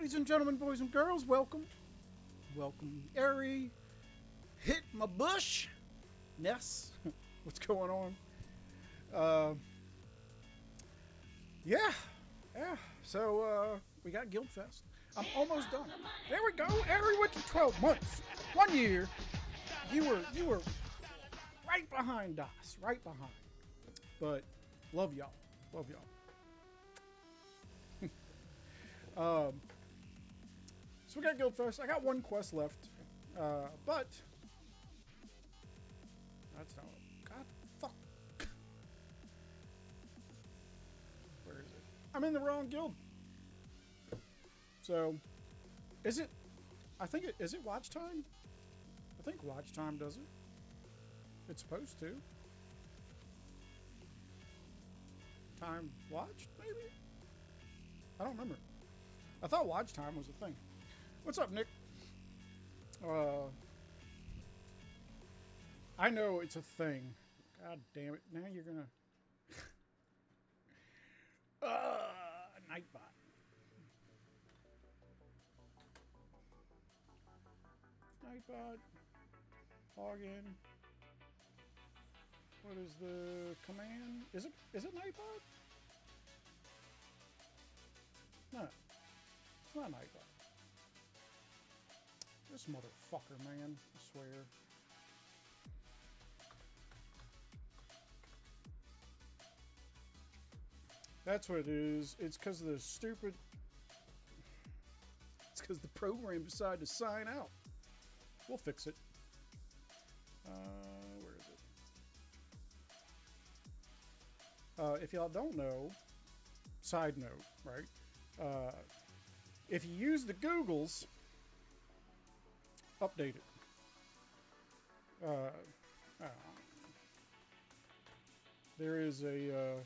Ladies and gentlemen, boys and girls, welcome. Welcome, Ari. Hit my bush. Ness. What's going on? Uh, yeah. Yeah. So, we got Guildfest. I'm almost done. There we go. Ari went to 12 months. 1 year. You were right behind DOS. Right behind. But love y'all. Love y'all. Um, so we got Guildfest. I got one quest left. But that's not. God, fuck. Where is it? I'm in the wrong guild. So, is it? I think it is. It watch time? I think watch time does it. It's supposed to. Time watched, maybe? I don't remember. I thought watch time was a thing. What's up, Nick? Uh, I know it's a thing. God damn it! Now you're gonna. Nightbot. Nightbot. Login. What is the command? Is it Nightbot? No, it's not Nightbot. This motherfucker, man. I swear. That's what it is. It's because of the stupid. It's because the program decided to sign out. We'll fix it. Where is it? If y'all don't know, side note, right? Uh, if you use the Googles, update it. Uh, uh, there is a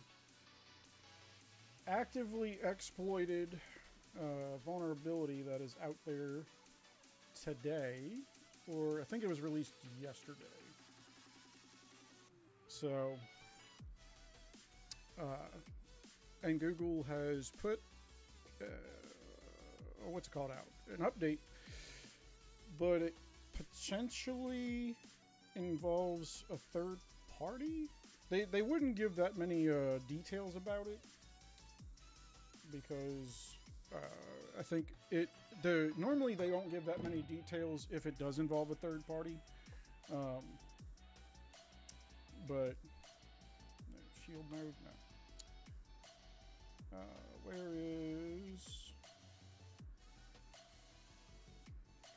actively exploited vulnerability that is out there today, or I think it was released yesterday. So, and Google has put what's it called out? An update, but it potentially involves a third party. They wouldn't give that many details about it because I think normally they don't give that many details if it does involve a third party. But shield mode, no. Where is?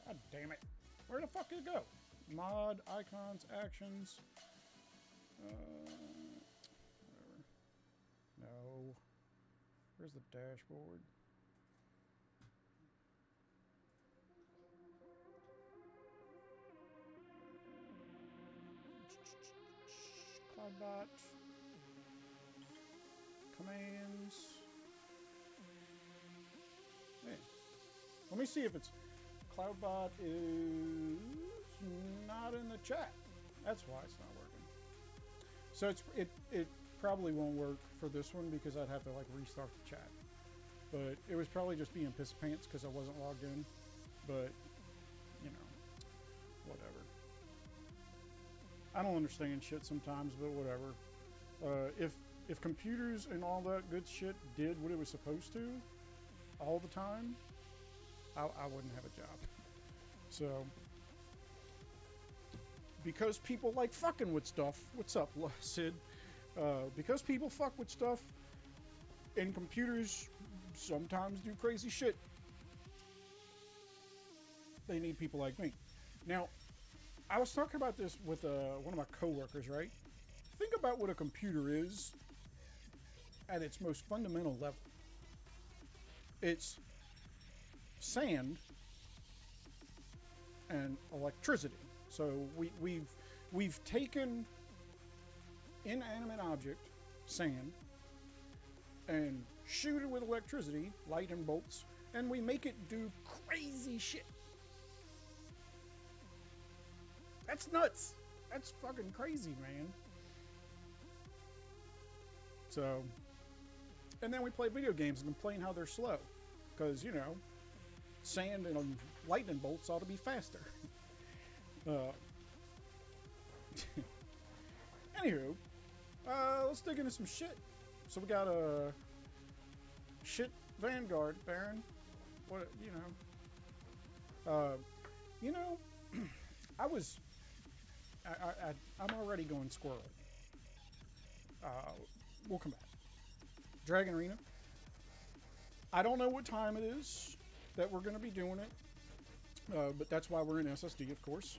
God damn it! Where the fuck did it go? Mod, icons, actions. Whatever. No. Where's the dashboard? Cloudbot. Commands. Yeah. Let me see if it's Cloudbot is not in the chat. That's why it's not working. So it probably won't work for this one because I'd have to like restart the chat. But it was probably just being piss pants because I wasn't logged in. But you know, whatever. I don't understand shit sometimes, but whatever. If computers and all that good shit did what it was supposed to all the time, I wouldn't have a job. So, because people like fucking with stuff, what's up, Sid? Because people fuck with stuff, and computers sometimes do crazy shit, they need people like me. Now, I was talking about this with one of my coworkers, right? Think about what a computer is at its most fundamental level. It's sand and electricity. So we've taken inanimate object, sand, and shoot it with electricity, light and bolts, and we make it do crazy shit. That's nuts. That's fucking crazy, man. So, and then we play video games and complain how they're slow. Because, you know, sand and lightning bolts ought to be faster. Uh, Anywho, let's dig into some shit. So we got a shit Vanguard Baron. What uh, you know, I was I'm already going squirrel. Uh, we'll come back. Dragon Arena. I don't know what time it is that we're going to be doing it, but that's why we're in SSD, of course.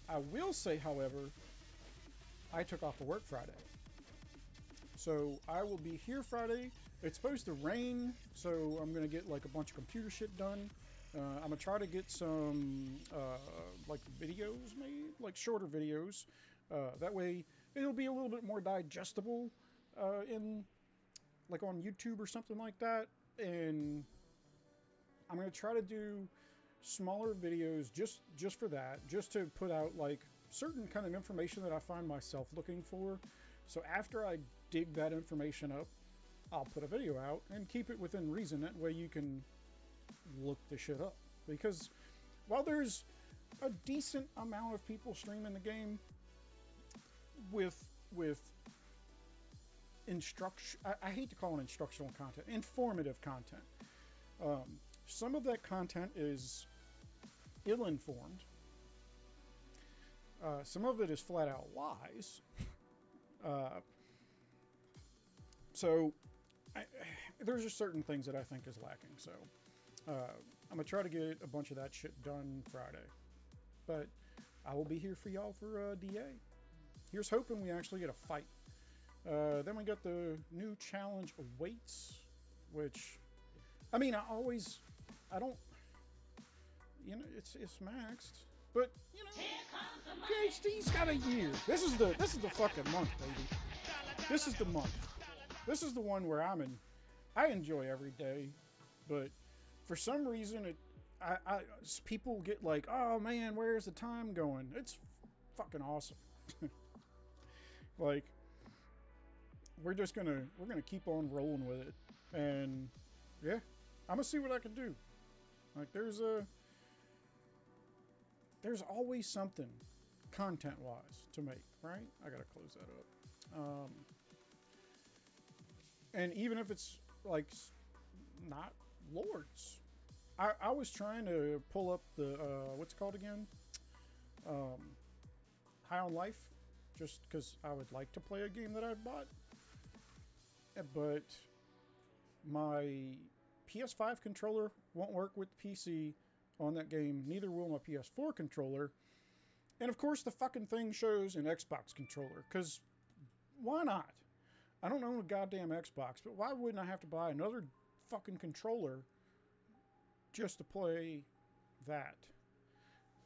I will say, however, I took off of work Friday. So I will be here Friday. It's supposed to rain, so I'm going to get like a bunch of computer shit done. I'm going to try to get some like videos made, like shorter videos. That way it'll be a little bit more digestible in like on YouTube or something like that. And I'm going to try to do smaller videos just for that, just to put out like certain kind of information that I find myself looking for. So after I dig that information up, I'll put a video out and keep it within reason. That way you can look the shit up. Because while there's a decent amount of people streaming the game with instruction, I hate to call it instructional content, informative content. Some of that content is ill-informed. Some of it is flat out lies. So there's just certain things that I think is lacking. So I'm gonna try to get a bunch of that shit done Friday. But I will be here for y'all for DA. Here's hoping we actually get a fight. Then we got the new challenge awaits, which, I mean, I don't, you know, it's maxed, but you know, PhD's got a year. This is the fucking month, baby. This is the month. This is the one where I enjoy every day, but for some reason people get like, oh man, where's the time going? It's fucking awesome. Like, we're gonna keep on rolling with it, and yeah, I'm gonna see what I can do. Like, there's always something content wise to make, right? I gotta close that up. And even if it's like not Lords, I was trying to pull up the what's it called again, High on Life, just because I would like to play a game that I bought, but my PS5 controller won't work with the PC on that game. Neither will my PS4 controller. And of course, the fucking thing shows an Xbox controller, because why not? I don't own a goddamn Xbox, but why wouldn't I have to buy another fucking controller just to play that?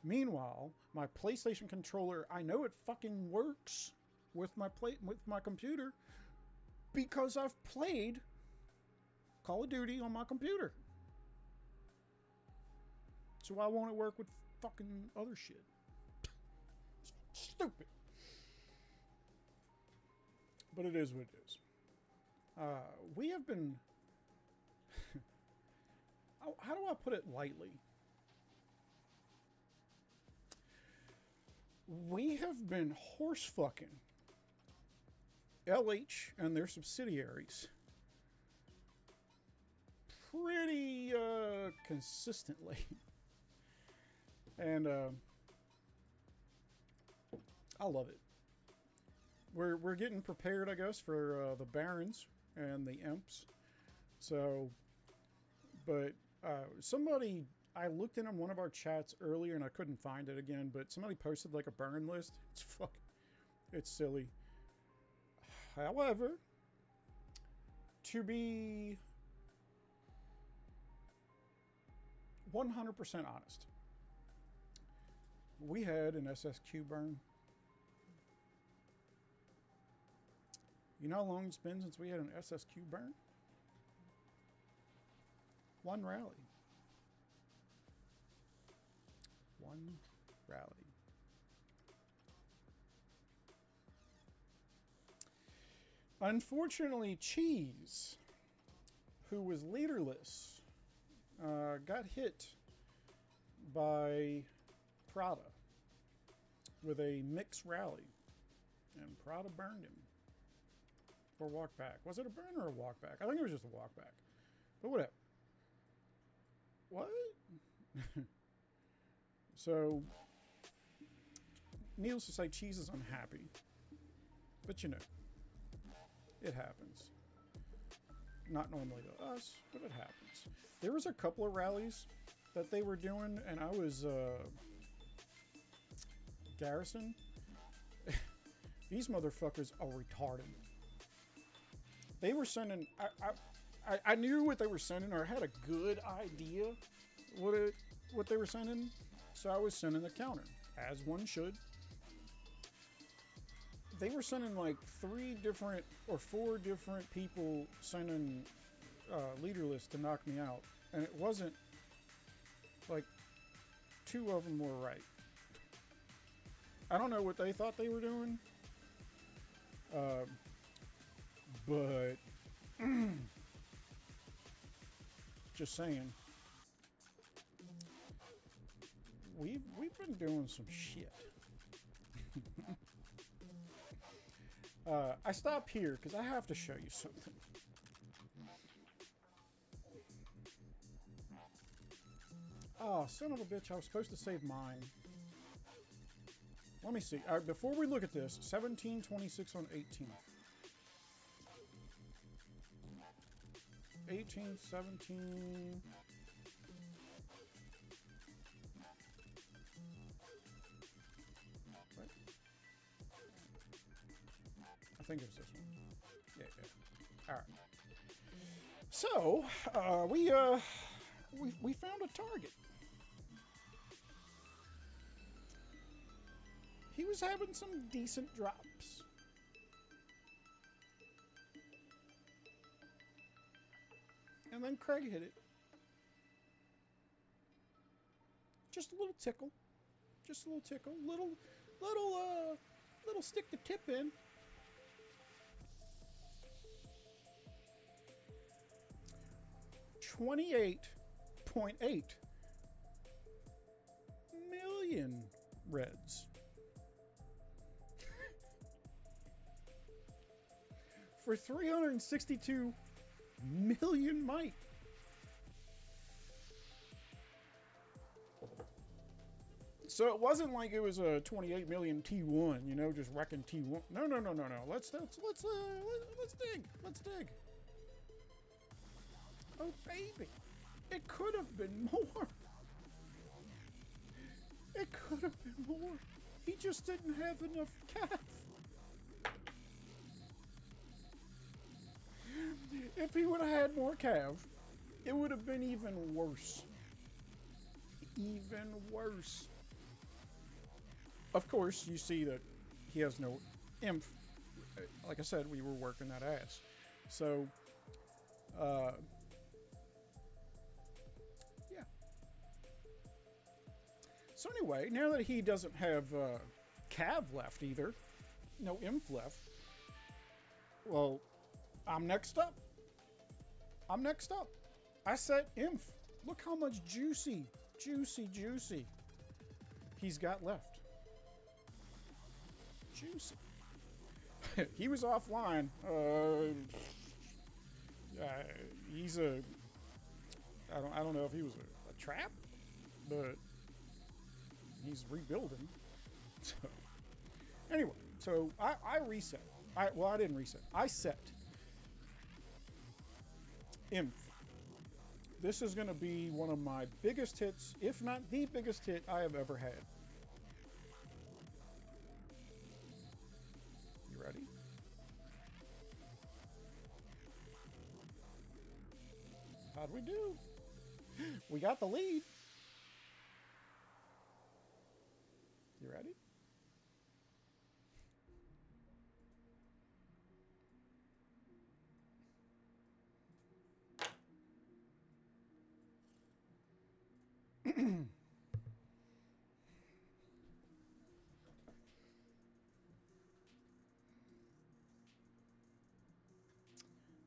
Meanwhile, my PlayStation controller, I know it fucking works with my computer because I've played Call of Duty on my computer. So why won't it work with fucking other shit? Stupid. But it is what it is. We have been... How do I put it lightly? We have been horse fucking LH and their subsidiaries pretty consistently. And I love it. We're getting prepared, I guess, for the Barons and the Imps. So, but somebody, I looked in on one of our chats earlier and I couldn't find it again, but somebody posted like a burn list. It's silly. However, to be 100% honest, we had an SSQ burn. You know how long it's been since we had an SSQ burn? One rally. One rally. Unfortunately, Cheese, who was leaderless got hit by Prada with a mixed rally, and Prada burned him for walk back. Was it a burn or a walk back? I think it was just a walk back, but whatever. What? So, needless to say, Cheese is unhappy, but you know, it happens. Not normally to us, but it happens. There was a couple of rallies that they were doing, and I was Garrison. These motherfuckers are retarded. They were sending. I knew what they were sending, or I had a good idea what they were sending, so I was sending the counter, as one should. They were sending like 3 different or 4 different people sending leaderless to knock me out, and it wasn't like 2 of them were right. I don't know what they thought they were doing, but just saying, we've been doing some shit. I stopped here because I have to show you something. Oh, son of a bitch, I was supposed to save mine. Let me see. All right, before we look at this, 1726 on 18th. 18, 17. Right? I think it was this one. Yeah. All right. So, we found a target. He was having some decent drops. And then Craig hit it. Just a little tickle. Just a little tickle. Little stick the tip in. $28.8 million reds. For 362 million might. So it wasn't like it was a 28 million T1, you know, just wrecking T1. No. Let's dig. Let's dig. Oh baby, it could have been more. It could have been more. He just didn't have enough calf. If he would have had more calf, it would have been even worse. Even worse. Of course, you see that he has no IMF. Like I said, we were working that ass. So, yeah. So anyway, now that he doesn't have Cav left either, no IMF left, well, I'm next up. I set IMF. Look how much juicy he's got left. Juicy. He was offline. He's a. I don't know if he was a trap, but he's rebuilding. So anyway, so I reset. I didn't reset. I set IMF. This is going to be one of my biggest hits, if not the biggest hit I have ever had. You ready? How'd we do? We got the lead. You ready?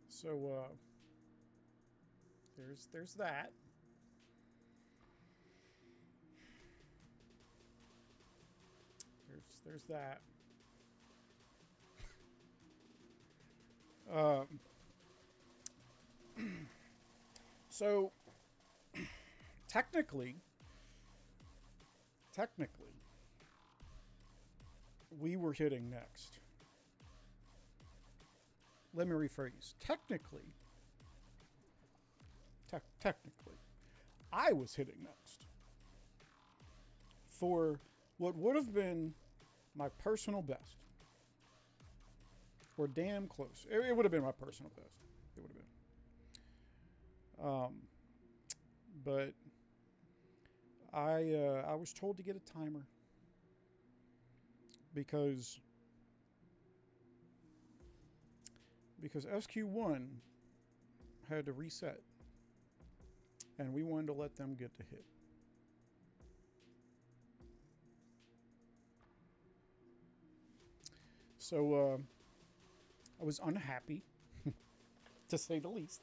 So there's that. there's that. Um, so technically, technically, we were hitting next. Let me rephrase. Technically, I was hitting next for what would have been my personal best, or damn close. It would have been my personal best. It would have been. But I was told to get a timer because SQ1 had to reset, and we wanted to let them get the hit. So I was unhappy, to say the least.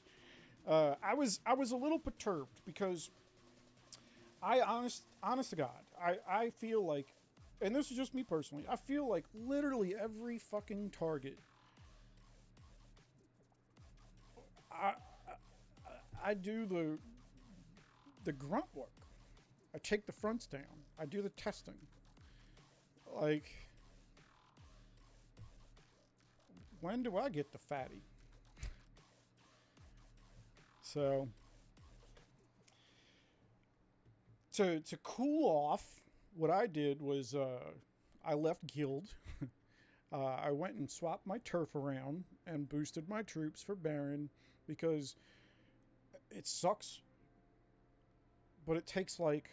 I was a little perturbed because honest to God, I feel like, and this is just me personally, I feel like literally every fucking target I I do the grunt work. I take the fronts down. I do the testing. Like, when do I get the fatty? So to cool off, what I did was I left guild. I went and swapped my turf around and boosted my troops for Baron because it sucks, but it takes like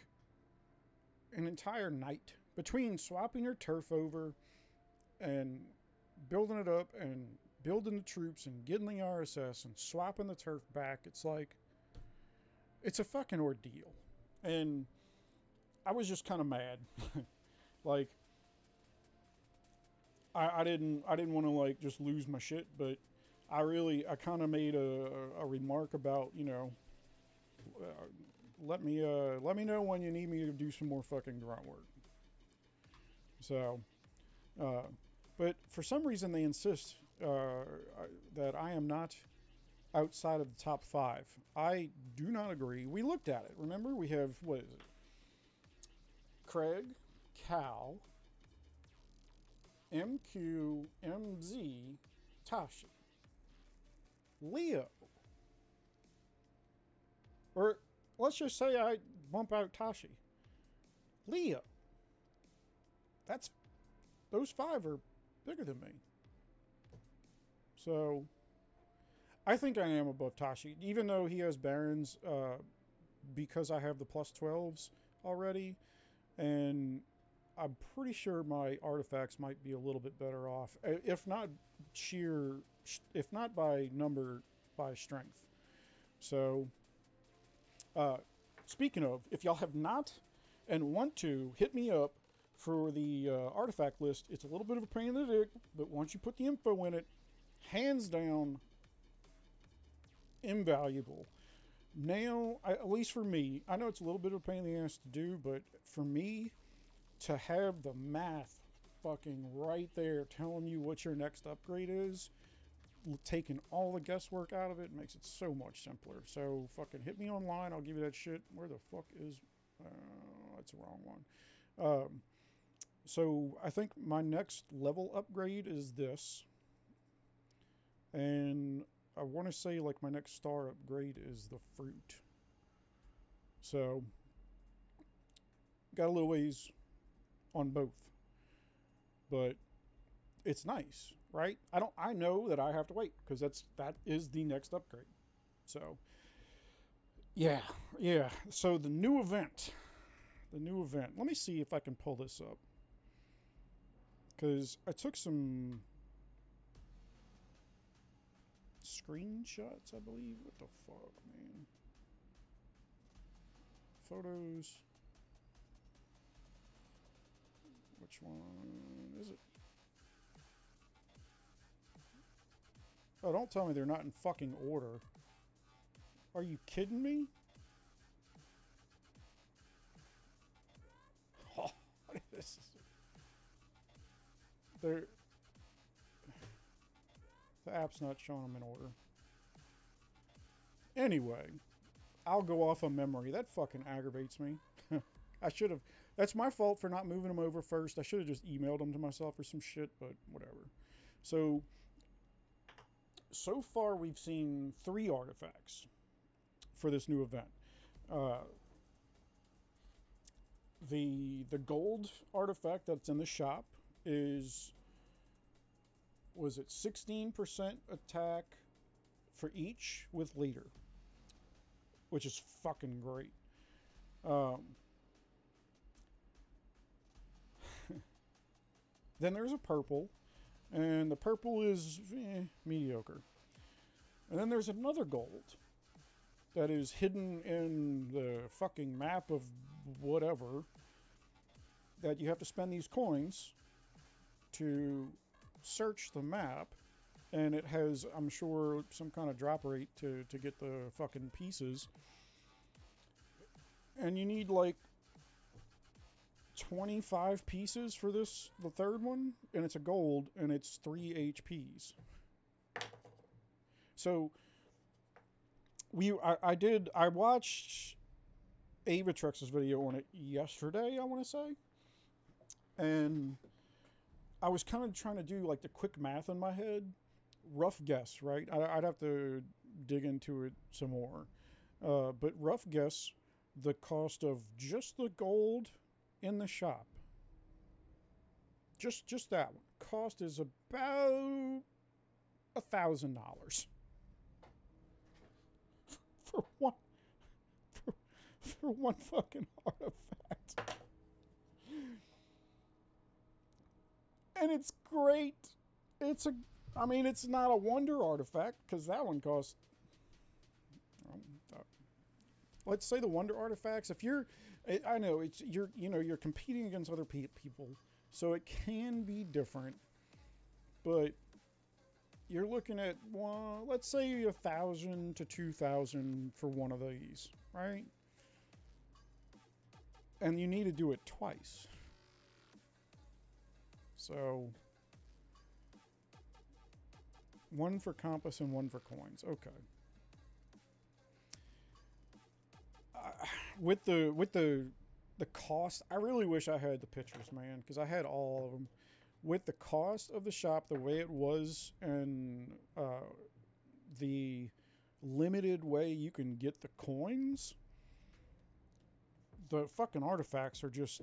an entire night between swapping your turf over and building it up and building the troops and getting the RSS and swapping the turf back. It's like, it's a fucking ordeal. And I was just kind of mad. Like, I didn't want to like just lose my shit, but I kind of made a remark about, uh, let me know when you need me to do some more fucking grunt work. So, uh, but for some reason they insist that I am not outside of the top five. I do not agree. We looked at it. Remember, we have, what is it? Craig, Cal, MQ, MZ, Tashi, Leo. Or let's just say I bump out Tashi. Leo. That's those five are bigger than me. So I think I am above Tashi, even though he has Barons, because I have the plus 12s already, and I'm pretty sure my artifacts might be a little bit better off, if not sheer, if not by number, by strength. So, uh, speaking of, if y'all have not and want to, hit me up for the artifact list. It's a little bit of a pain in the dick, but once you put the info in it, hands down, invaluable. Now, at least for me, I know it's a little bit of a pain in the ass to do, but for me, to have the math fucking right there telling you what your next upgrade is, taking all the guesswork out of it, makes it so much simpler. So fucking hit me online. I'll give you that shit. Where the fuck is... that's the wrong one. Um, so I think my next level upgrade is this. And I want to say like my next star upgrade is the fruit. So got a little ways on both. But it's nice, right? I know that I have to wait because that is the next upgrade. So yeah, yeah. So the new event. Let me see if I can pull this up because I took some screenshots, I believe. What the fuck, man? Photos. Which one is it? Oh, don't tell me they're not in fucking order. Are you kidding me? Oh, this is... The app's not showing them in order. Anyway, I'll go off of memory. That fucking aggravates me. I should have. That's my fault for not moving them over first. I should have just emailed them to myself or some shit, but whatever. So far we've seen 3 artifacts for this new event. Uh, the gold artifact that's in the shop was it 16% attack for each with leader, which is fucking great. Then there's a purple, and the purple is mediocre. And then there's another gold that is hidden in the fucking map of whatever, that you have to spend these coins to search the map, and it has, I'm sure, some kind of drop rate to get the fucking pieces. And you need like 25 pieces for this, the third one, and it's a gold, and it's 3 HPs. So I watched Avatrex's video on it yesterday, I want to say, and I was kind of trying to do like the quick math in my head, rough guess, right? I'd have to dig into it some more, but rough guess, the cost of just the gold in the shop, just that one, cost is about $1,000 for one fucking artifact. And it's great. I mean, it's not a wonder artifact because that one costs. Let's say the wonder artifacts. If you're, I know you're competing against other people, so it can be different. But you're looking at, well, let's say $1,000 to $2,000 for one of these, right? And you need to do it twice. So, one for compass and one for coins. Okay. With the cost, I really wish I had the pictures, man, because I had all of them. With the cost of the shop, the way it was, and the limited way you can get the coins, the fucking artifacts are just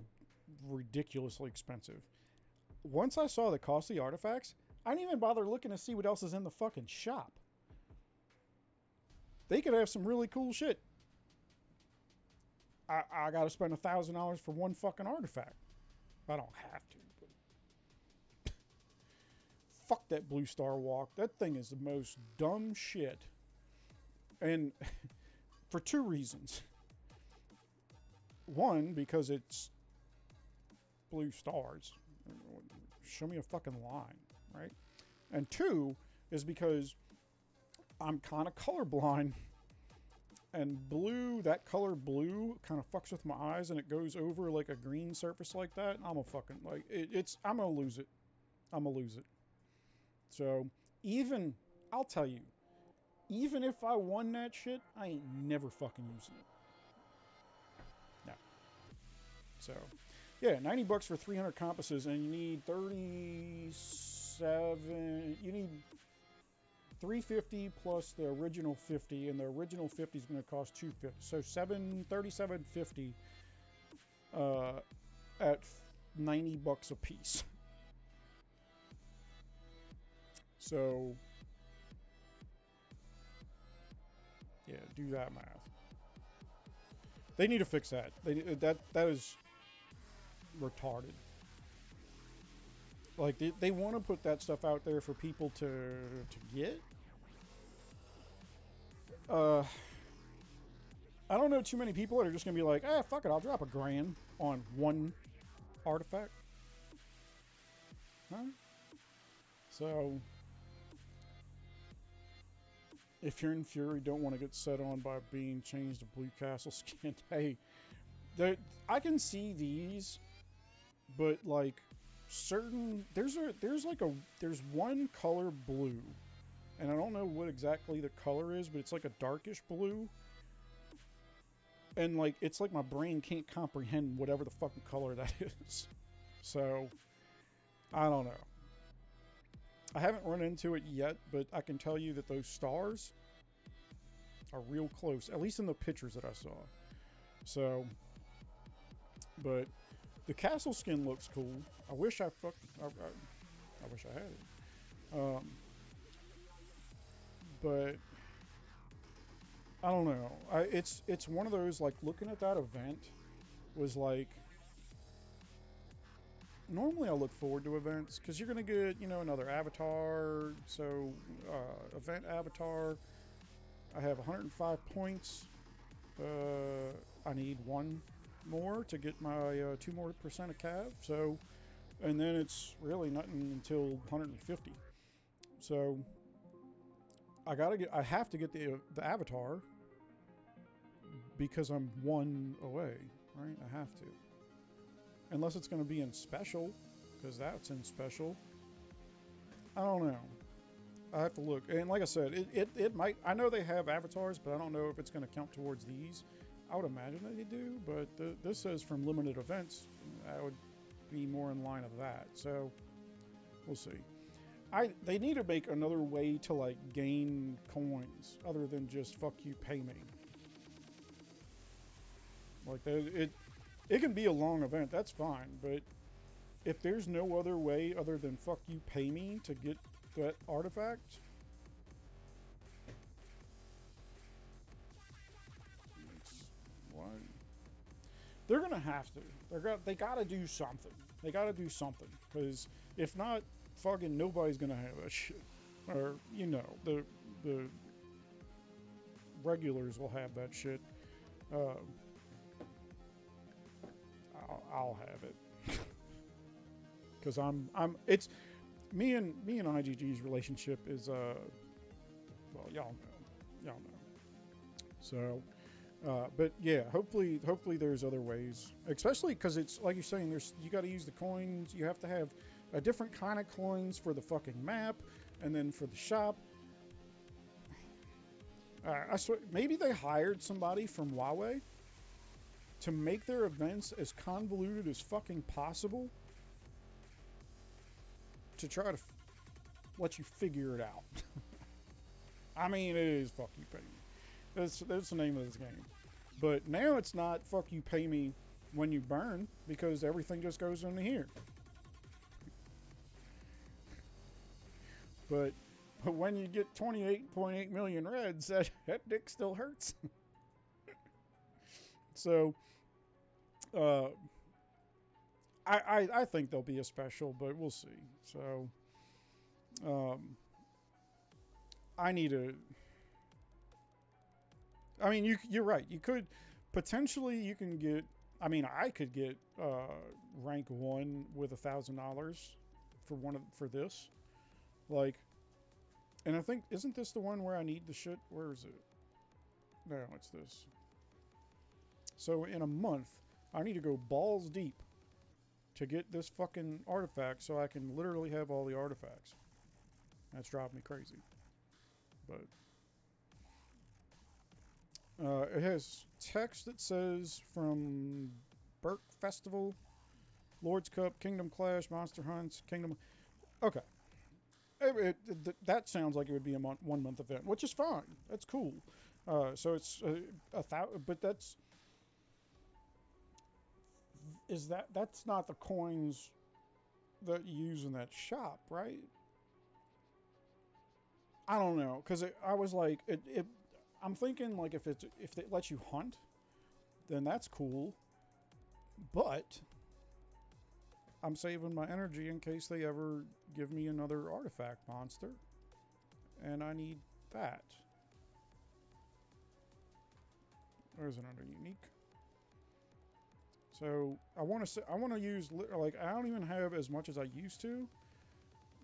ridiculously expensive. Once I saw the cost of the artifacts, I didn't even bother looking to see what else is in the fucking shop. They could have some really cool shit. I gotta spend $1,000 for one fucking artifact. I don't have to, but fuck that Blue Star Walk. That thing is the most dumb shit. And for 2 reasons. One, because it's blue stars. Show me a fucking line, right? And 2 is because I'm kind of colorblind, and blue, that color blue, kind of fucks with my eyes, and it goes over like a green surface like that. I'm a fucking like I'm gonna lose it. I'm gonna lose it. So I'll tell you, even if I won that shit, I ain't never fucking using it. No. So, yeah, $90 for 300 compasses, and you need 37. You need 350 plus the original 50, and the original 50 is going to cost 250. So $37.50 at $90 a piece. So yeah, do that math. They need to fix that. That is retarded. Like they want to put that stuff out there for people to get. I don't know too many people that are just gonna be like, fuck it, I'll drop $1,000 on one artifact. Huh? So if you're in Fury, don't want to get set on by being changed to Blue Castle skin. Hey, I can see these, but like certain there's one color blue, and I don't know what exactly the color is, but it's like a darkish blue, and like it's like my brain can't comprehend whatever the fucking color that is. So I don't know. I haven't run into it yet, but I can tell you that those stars are real close, at least in the pictures that I saw. So, but the castle skin looks cool. I wish I wish I had it. But I don't know. It's one of those, like, looking at that event was like, normally I look forward to events because you're gonna get, another avatar. So event avatar. I have 105 points. I need one more to get my 2% more of cav. So, and then it's really nothing until 150. So I have to get the avatar because I'm one away, right? I have to, unless it's going to be in special, because that's in special. I don't know. I have to look, and like I said, it might. I know they have avatars, but I don't know if it's going to count towards these. I would imagine that they do, but this says from limited events. I would be more in line of that. So we'll see. They need to make another way to, like, gain coins other than just fuck you, pay me. Like, it can be a long event, that's fine, but if there's no other way other than fuck you, pay me to get that artifact, what? They're gonna have to. They gotta do something. They gotta do something, because if not, fucking nobody's gonna have that shit. Or, the regulars will have that shit. Uh, I'll have it. Because it's me and IGG's relationship is well, y'all know. So, but yeah, hopefully there's other ways, especially because it's like you're saying, you got to use the coins. You have to have a different kind of coins for the fucking map, and then for the shop. I swear, maybe they hired somebody from Whaa WED to make their events as convoluted as fucking possible to try to let you figure it out. I mean, it is fuck you, pay me. That's the name of this game. But now it's not fuck you, pay me when you burn, because everything just goes into here. But when you get 28.8 million reds, that dick still hurts. So uh, I think there'll be a special, but we'll see. So um, I need to. I mean, you're right. You could potentially you can get. I mean, I could get rank 1 with $1,000 for this. Like, and I think, isn't this the one where I need the shit? Where is it? No, it's this. So in a month, I need to go balls deep to get this fucking artifact, so I can literally have all the artifacts. That's driving me crazy. But it has text that says from Burke Festival, Lord's Cup, Kingdom Clash, Monster Hunts, Kingdom. Okay. That sounds like it would be a 1 month event, which is fine. That's cool. So it's a thousand, but that's not the coins that you use in that shop, right? I don't know, because I was like, I'm thinking, like, if it lets you hunt, then that's cool. But I'm saving my energy in case they ever give me another artifact monster, and I need that. There's another unique. So I want to use, like, I don't even have as much as I used to,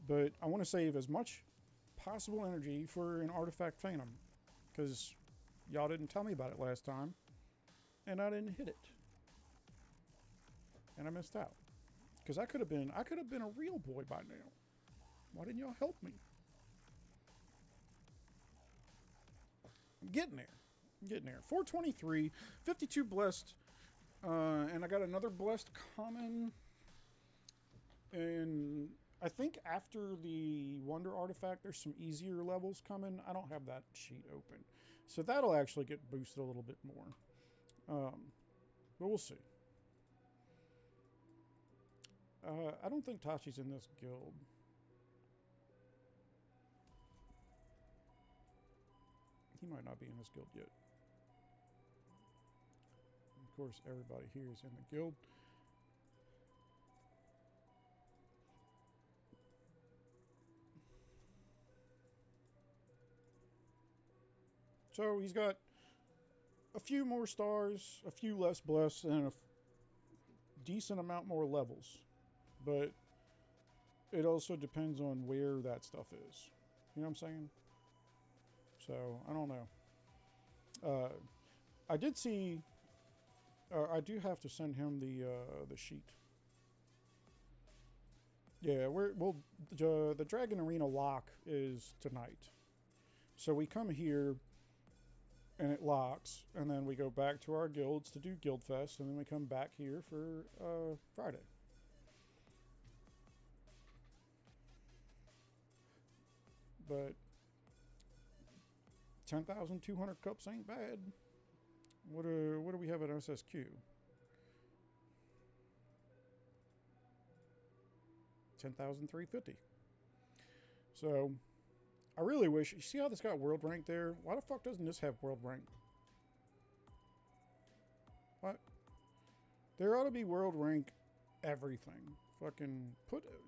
but I want to save as much possible energy for an artifact phantom, because y'all didn't tell me about it last time, and I didn't hit it, and I missed out. Because I could have been a real boy by now. Why didn't y'all help me? I'm getting there. I'm getting there. 423, 52 blessed, and I got another blessed common. And I think after the Wonder Artifact, there's some easier levels coming. I don't have that sheet open. So that'll actually get boosted a little bit more. But we'll see. I don't think Tachi's in this guild. He might not be in this guild yet. Of course, everybody here is in the guild. So he's got a few more stars, a few less blessed, and a decent amount more levels. But it also depends on where that stuff is. You know what I'm saying? So I don't know. I did see. I do have to send him the sheet. Yeah, the Dragon Arena lock is tonight. So we come here and it locks, and then we go back to our guilds to do Guild Fest, and then we come back here for Friday. But 10,200 cups ain't bad. What do we have at SSQ? 10,350. So I really wish. You see how this got world rank there? Why the fuck doesn't this have world rank? What? There ought to be world rank everything. Fucking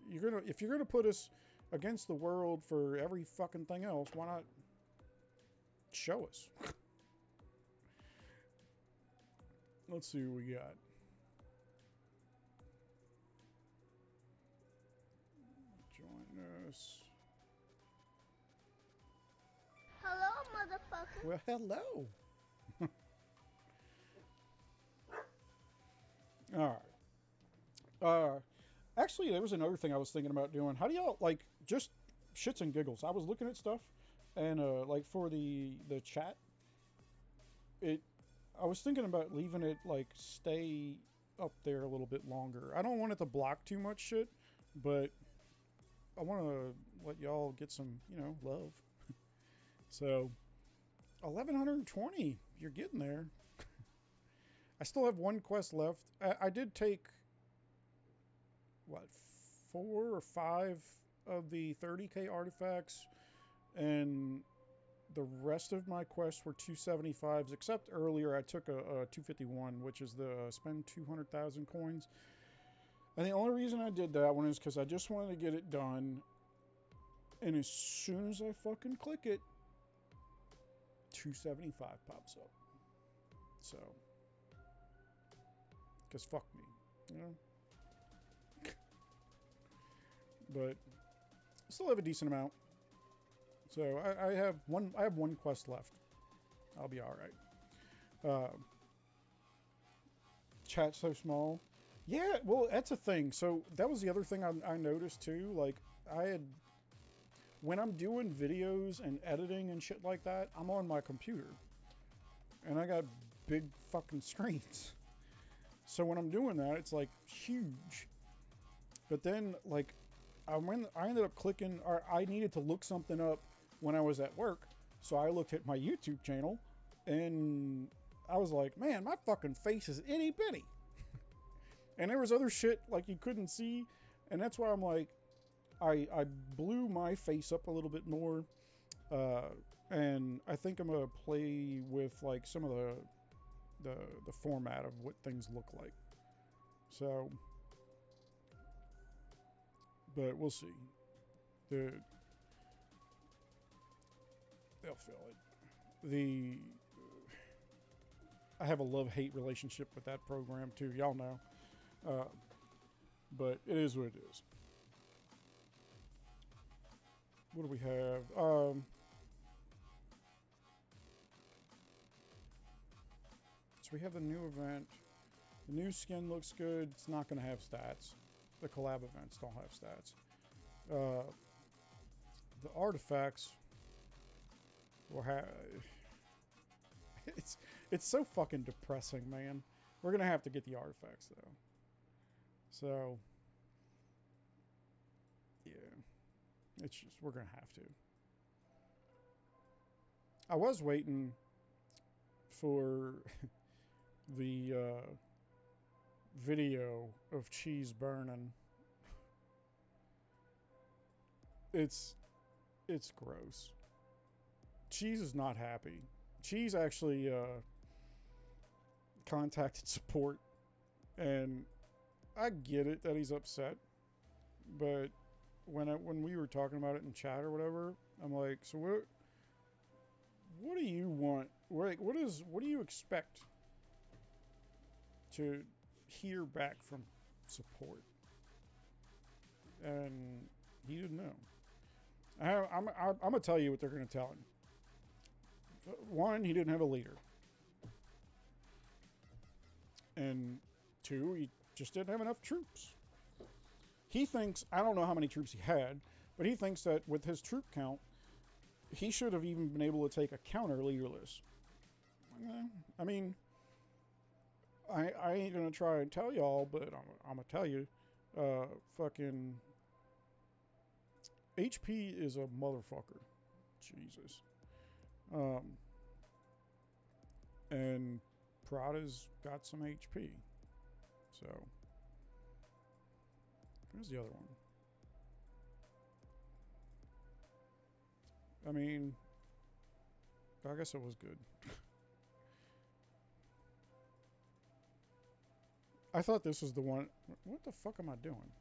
if you're gonna put us against the world for every fucking thing else, why not show us? Let's see what we got. Join us. Hello, motherfucker. Well, hello. All right. Actually, there was another thing I was thinking about doing. How do y'all like just shits and giggles? I was looking at stuff, and like for the chat, I was thinking about leaving it like stay up there a little bit longer. I don't want it to block too much shit, but I want to let y'all get some, love. So 1120, you're getting there. I still have one quest left. I did take what 4 or 5 of the 30k artifacts, and the rest of my quests were 275s, except earlier I took a 251, which is the spend 200,000 coins. And the only reason I did that one is because I just wanted to get it done. And as soon as I fucking click it, 275 pops up. So, because fuck me, you know? But I still have a decent amount. So I have one quest left. I'll be all right. Chat's so small. Yeah, well, that's a thing. So that was the other thing I noticed too. Like when I'm doing videos and editing and shit like that, I'm on my computer, and I got big fucking screens. So when I'm doing that, it's like huge. But then like I ended up clicking, or I needed to look something up when I was at work. So I looked at my YouTube channel, and I was like, man, my fucking face is itty bitty. And there was other shit like you couldn't see, and that's why I'm like, I blew my face up a little bit more, and I think I'm gonna play with like some of the format of what things look like. So, but we'll see. They'll feel it. I have a love-hate relationship with that program too. Y'all know. But it is what it is. What do we have? So we have the new event. The new skin looks good. It's not going to have stats. the collab events don't have stats. The artifacts will have. It's it's so fucking depressing, man. We're gonna have to get the artifacts though. So yeah, it's just we're gonna have to. I was waiting for the video of cheese burning. It's gross. Cheese is not happy. Cheese actually contacted support, and I get it that he's upset, but when we were talking about it in chat or whatever, I'm like, so what do you want? What do you expect to hear back from support? And he didn't know. I'm gonna tell you what they're gonna tell him. One, he didn't have a leader, and two, he just didn't have enough troops. He thinks, I don't know how many troops he had, but he thinks that with his troop count, he should have even been able to take a counter leaderless. I mean, I ain't gonna try and tell y'all, but I'm gonna tell you, fucking HP is a motherfucker. Jesus. And Prada's got some HP. So, where's the other one? I mean, I guess it was good. I thought this was the one. What the fuck am I doing?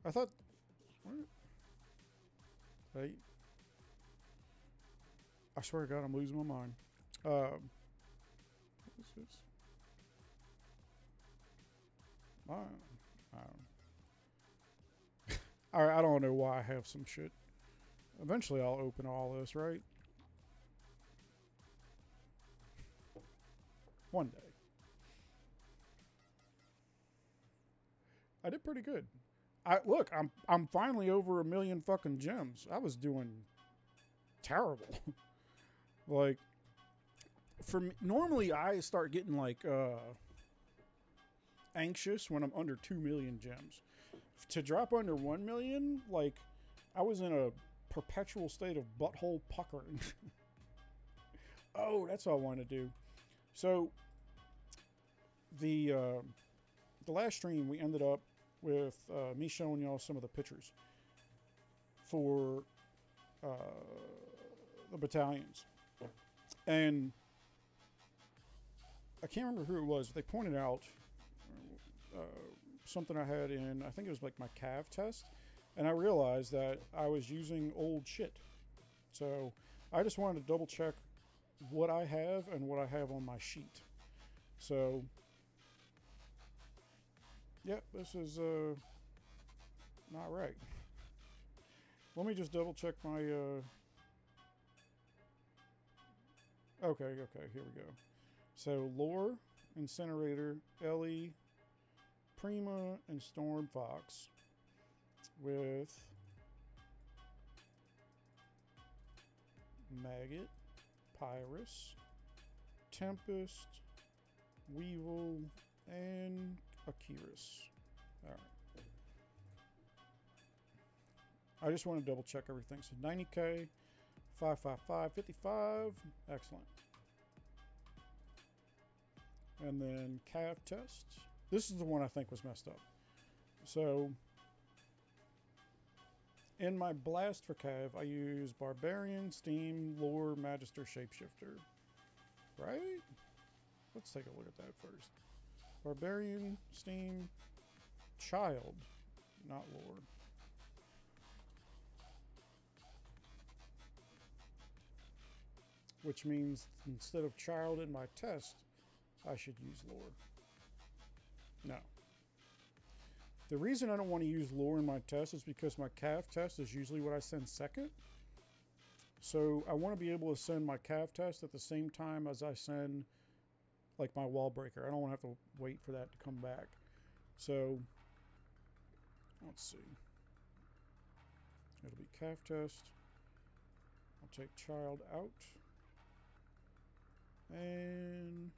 I thought. What? I swear to God, I'm losing my mind. What is this? I don't know why I have some shit. Eventually, I'll open all this, right? One day. I did pretty good. Look, I'm finally over 1,000,000 fucking gems. I was doing terrible. Like, for me, normally I start getting like anxious when I'm under 2,000,000 gems. To drop under 1,000,000, like I was in a perpetual state of butthole puckering. Oh, that's what I want to do. So the last stream we ended up with me showing y'all some of the pictures for the battalions, and I can't remember who it was. They pointed out something I had in, I think it was like my cav test, and I realized that I was using old shit. So I just wanted to double check what I have and what I have on my sheet. So, yep, this is not right. Let me just double check my. Okay, here we go. So Lore, Incinerator, Ellie, Prima, and Storm Fox with Maggot, Pyrus, Tempest, Weevil, and Akiris. Alright. I just want to double check everything. So 90k, 555, 55. Excellent. And then cav test. This is the one I think was messed up. So in my blast for cav, I use Barbarian, Steam, Lore, Magister, Shapeshifter. Right? Let's take a look at that first. Barbarian, Steam, Child, not Lore. Which means instead of Child in my test, I should use Lore. No. The reason I don't want to use Lore in my test is because my cav test is usually what I send second. So I want to be able to send my cav test at the same time as I send like my wall breaker. I don't want to have to wait for that to come back. So Let's see. It'll be calf test. I'll take child out. And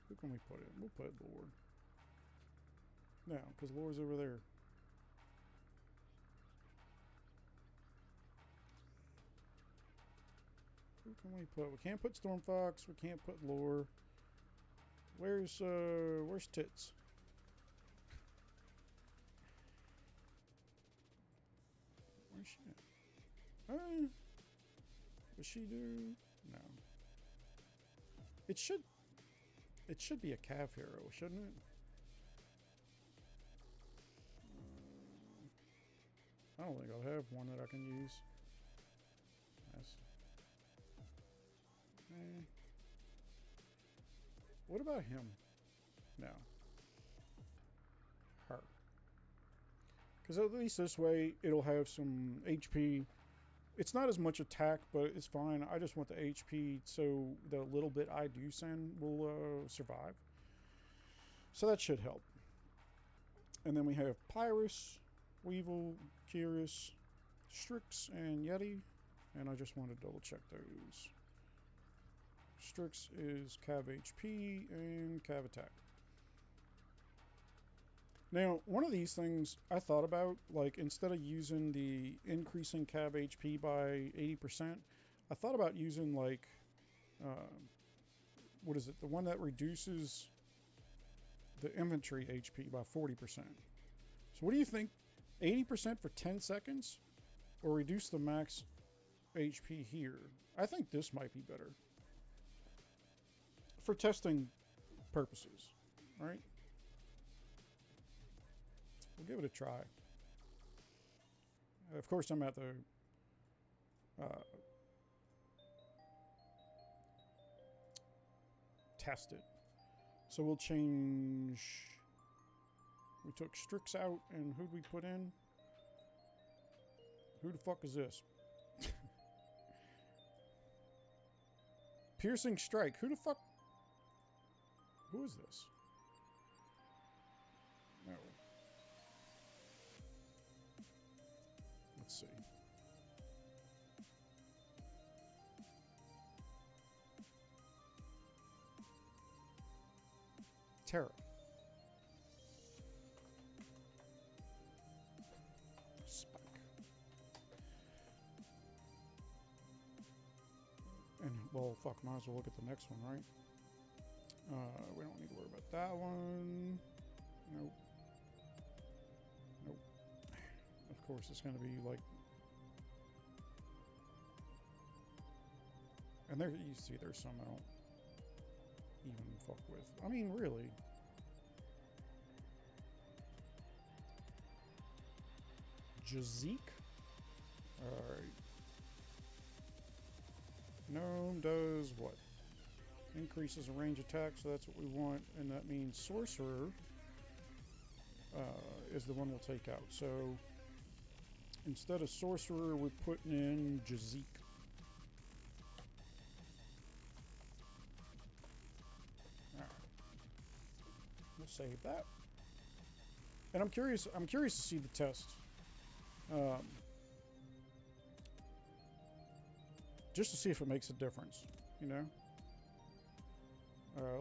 who can we put in? We'll put Lord. No, because Lord's over there. Who can we put? We can't put Stormfox. We can't put Lore. Where's Tits? Where's she at? Does she do? No. It should be a calf hero, shouldn't it? I don't think I'll have one that I can use. That's, what about him? No. Her. Because at least this way it'll have some HP. It's not as much attack, but it's fine. I just want the HP so the little bit I do send will survive. So that should help. And then we have Pyrus, Weevil, Kyrus, Strix, and Yeti. And I just want to double check those. Strix is Cav HP and Cav attack. Now, one of these things I thought about, like instead of using the increasing Cav HP by 80%, I thought about using like, what is it? The one that reduces the infantry HP by 40%. So what do you think? 80% for 10 seconds or reduce the max HP here? I think this might be better for testing purposes, right? We'll give it a try. Of course, I'm at the test it. So we'll change. We took Strix out, and who'd we put in? Who the fuck is this? Piercing Strike. Who the fuck? Who is this? No. Let's see. Terra. Spike. And, well, fuck, might as well look at the next one, right? We don't need to worry about that one. Nope. Nope. Of course, it's going to be like... And there, you see there's some I don't even fuck with. I mean, really. Jazik? Alright. Gnome does what? Increases a range attack, so that's what we want. And that means Sorcerer is the one we'll take out. So instead of Sorcerer, we're putting in Jazik. Alright. We'll save that. And I'm curious to see the test. Just to see if it makes a difference, you know?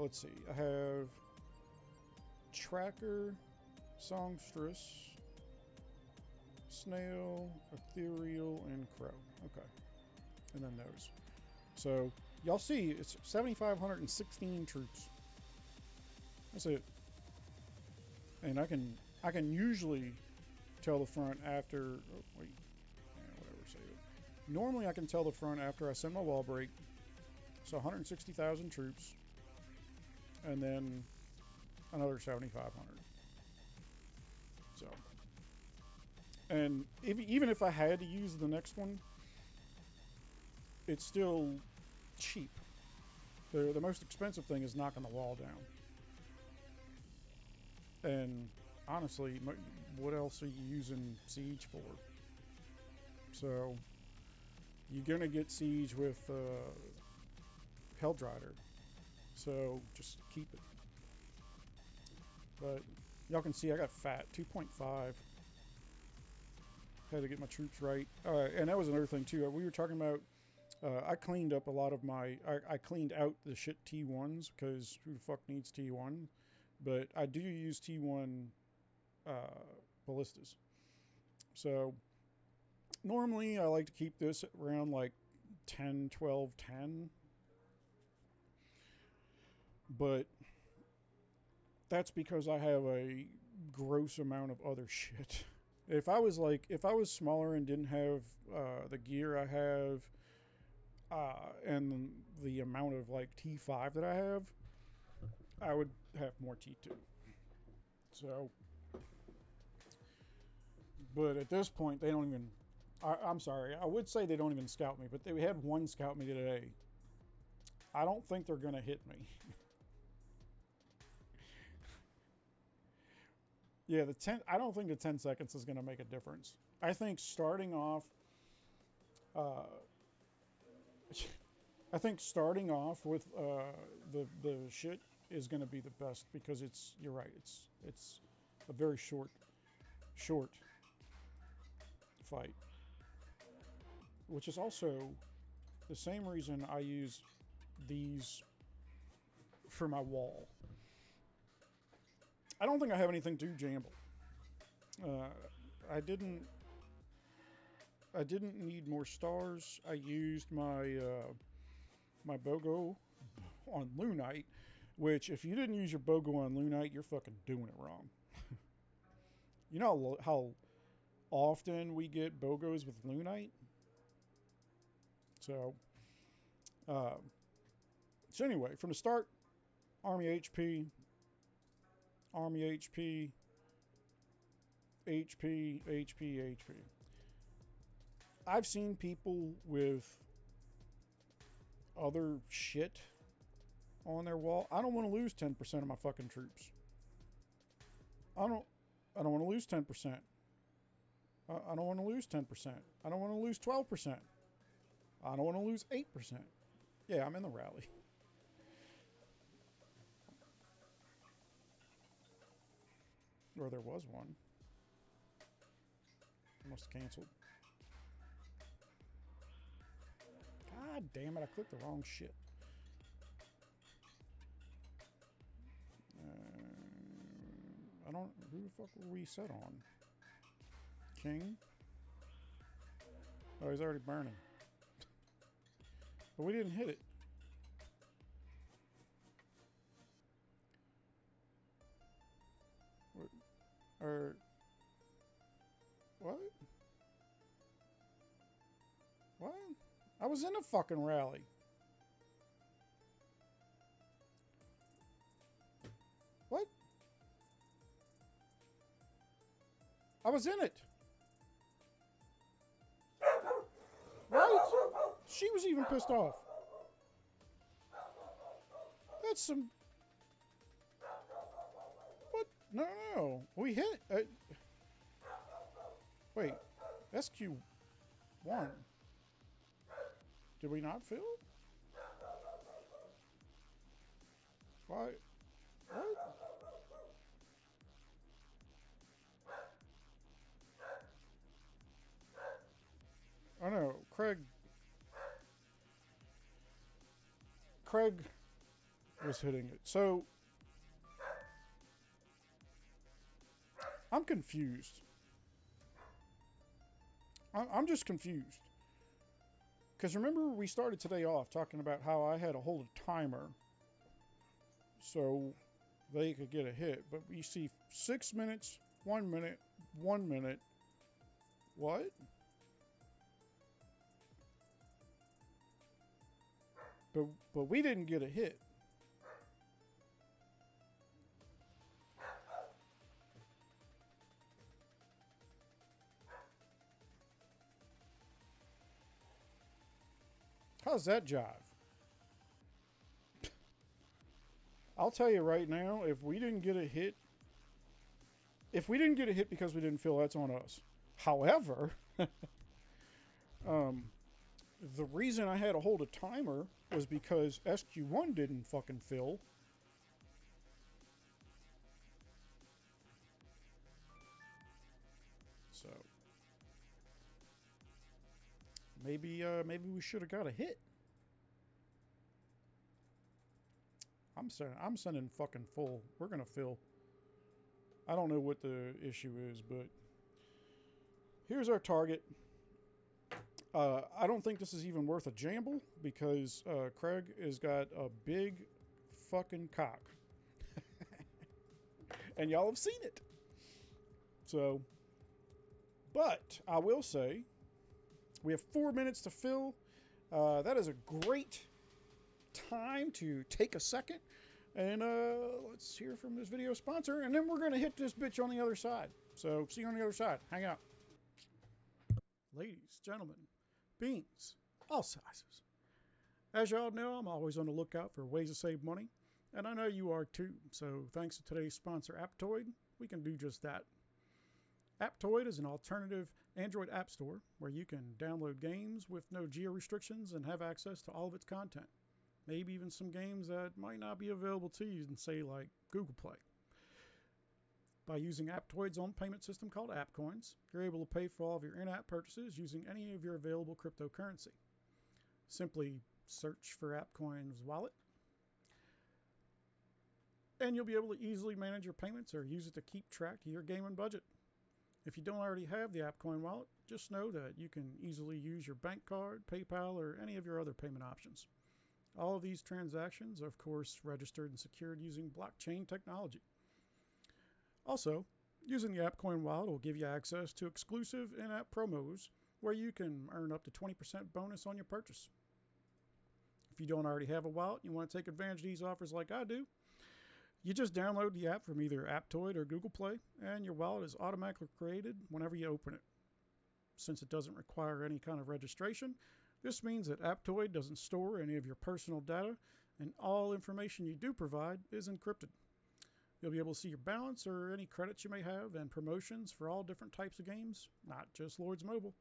Let's see. I have Tracker, Songstress, Snail, Ethereal, and Crow. Okay. And then those. So, y'all see, it's 7,516 troops. That's it. And I can usually tell the front after... Oh, wait. Yeah, whatever, save it. Normally I can tell the front after I send my wall break. So 160,000 troops. And then another 7,500. So. And even if I had to use the next one, it's still cheap. The most expensive thing is knocking the wall down. And honestly, what else are you using Siege for? So you're going to get Siege with Helldrider. So just keep it. But Y'all can see I got fat, 2.5. Had to get my troops right. And that was another thing too. We were talking about. I cleaned up a lot of my. I cleaned out the shit T1s because who the fuck needs T1? But I do use T1 uh, ballistas. So normally I like to keep this around like 10, 12, 10. But that's because I have a gross amount of other shit. If I was smaller and didn't have the gear I have and the amount of like T5 that I have, I would have more T2. So, but at this point, they don't even. I'm sorry. I would say they don't even scout me, but they had one scout me today. I don't think they're gonna hit me. Yeah, the 10. I don't think the 10 seconds is gonna make a difference. I think starting off. Uh, I think starting off with the shit is going to be the best because you're right, it's a very short fight, which is also the same reason I use these for my wall. I don't think I have anything too jamble. Uh, I didn't need more stars. I used my BOGO on Lunite, which if you didn't use your BOGO on Lunite, you're fucking doing it wrong. You know how often we get BOGOs with Lunite? So, uh, so anyway, from the start, Army HP, Army HP, HP, HP, HP. I've seen people with other shit on their wall. I don't want to lose 10% of my fucking troops. I don't I don't want to lose 10%. I don't want to lose 10%. I don't want to lose 12%. I don't want to lose 8%. Yeah, I'm in the rally. Or there was one. I must have canceled. God damn it, I clicked the wrong shit. I don't. Who the fuck were we set on? King? Oh, he's already burning. But we didn't hit it. Or. What? What? I was in a fucking rally. What? I was in it. Right? She was even pissed off. That's some. What? No, no, no. We hit. Wait. SQ1. Did we not fill? Why? What? I know. Craig was hitting it. So I'm confused. I'm just confused. Because remember, we started today off talking about how I had to hold a timer so they could get a hit. But we see 6 minutes, 1 minute, 1 minute. What? But we didn't get a hit. How's that jive? I'll tell you right now, if we didn't get a hit because we didn't fill, that's on us. However, the reason I had to hold a timer was because SQ1 didn't fucking fill. Maybe we should have got a hit. I'm sending fucking full. We're gonna fill. I don't know what the issue is, but here's our target. I don't think this is even worth a jamble because Craig has got a big fucking cock. And y'all have seen it. So, but I will say, we have 4 minutes to fill. That is a great time to take a second and let's hear from this video sponsor, and then we're going to hit this bitch on the other side. So, see you on the other side. Hang out. Ladies, gentlemen, beans, all sizes. As y'all know, I'm always on the lookout for ways to save money, and I know you are too. So thanks to today's sponsor, Aptoid, we can do just that. Aptoid is an alternative Android app store where you can download games with no geo restrictions and have access to all of its content. Maybe even some games that might not be available to you in, say, like Google Play. By using Aptoid's own payment system called AppCoins, you're able to pay for all of your in-app purchases using any of your available cryptocurrency. Simply search for AppCoins wallet, and you'll be able to easily manage your payments or use it to keep track of your gaming budget. If you don't already have the AppCoin wallet, just know that you can easily use your bank card, PayPal, or any of your other payment options. All of these transactions are, of course, registered and secured using blockchain technology. Also, using the AppCoin wallet will give you access to exclusive in-app promos where you can earn up to 20% bonus on your purchase. If you don't already have a wallet and you want to take advantage of these offers like I do, you just download the app from either Aptoid or Google Play, and your wallet is automatically created whenever you open it. Since it doesn't require any kind of registration, this means that Aptoid doesn't store any of your personal data, and all information you do provide is encrypted. You'll be able to see your balance or any credits you may have and promotions for all different types of games, not just Lords Mobile.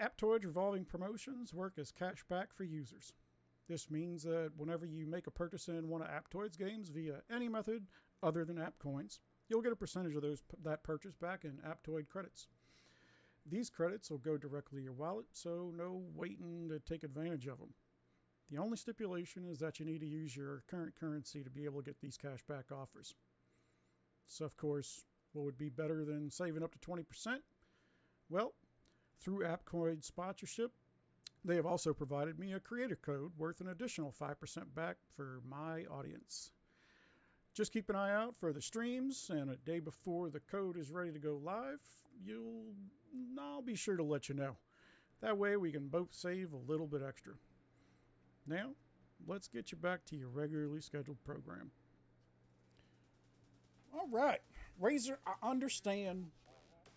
Aptoid's revolving promotions work as cash back for users. This means that whenever you make a purchase in one of Aptoid's games via any method other than AppCoins, you'll get a percentage of that purchase back in Aptoid credits. These credits will go directly to your wallet, so no waiting to take advantage of them. The only stipulation is that you need to use your current currency to be able to get these cashback offers. So, of course, what would be better than saving up to 20%? Well, through AppCoin sponsorship, they have also provided me a creator code worth an additional 5% back for my audience. Just keep an eye out for the streams, and a day before the code is ready to go live, I'll be sure to let you know. That way we can both save a little bit extra. Now, let's get you back to your regularly scheduled program. All right, Razor, I understand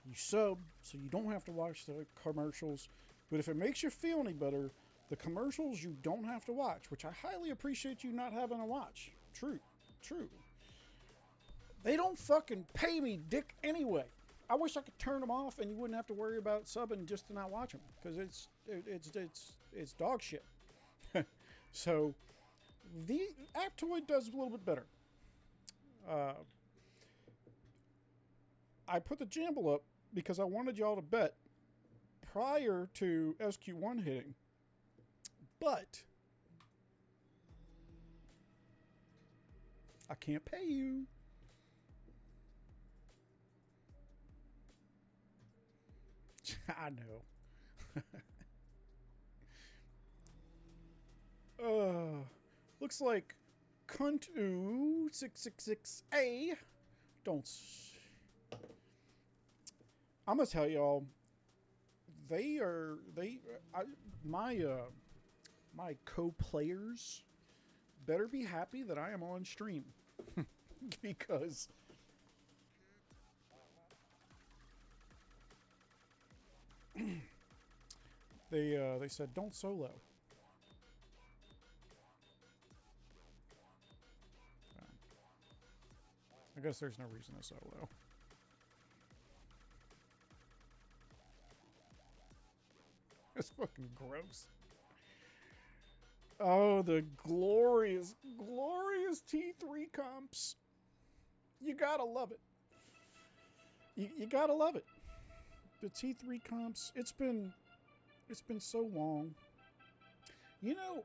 you sub so you don't have to watch the commercials, but if it makes you feel any better, the commercials you don't have to watch, which I highly appreciate you not having to watch. True. They don't fucking pay me dick anyway. I wish I could turn them off and you wouldn't have to worry about subbing just to not watch them, because it's dog shit. So the Aptoid does a little bit better. I put the jamble up because I wanted y'all to bet prior to SQ1 hitting, but I can't pay you. I know. Looks like Kuntu 666A. I'm gonna tell y'all, my co-players better be happy that I am on stream because they said don't solo. I guess there's no reason to solo. It's fucking gross. Oh, the glorious T3 comps. You gotta love it. You gotta love it. The T3 comps, it's been It's been so long. You know,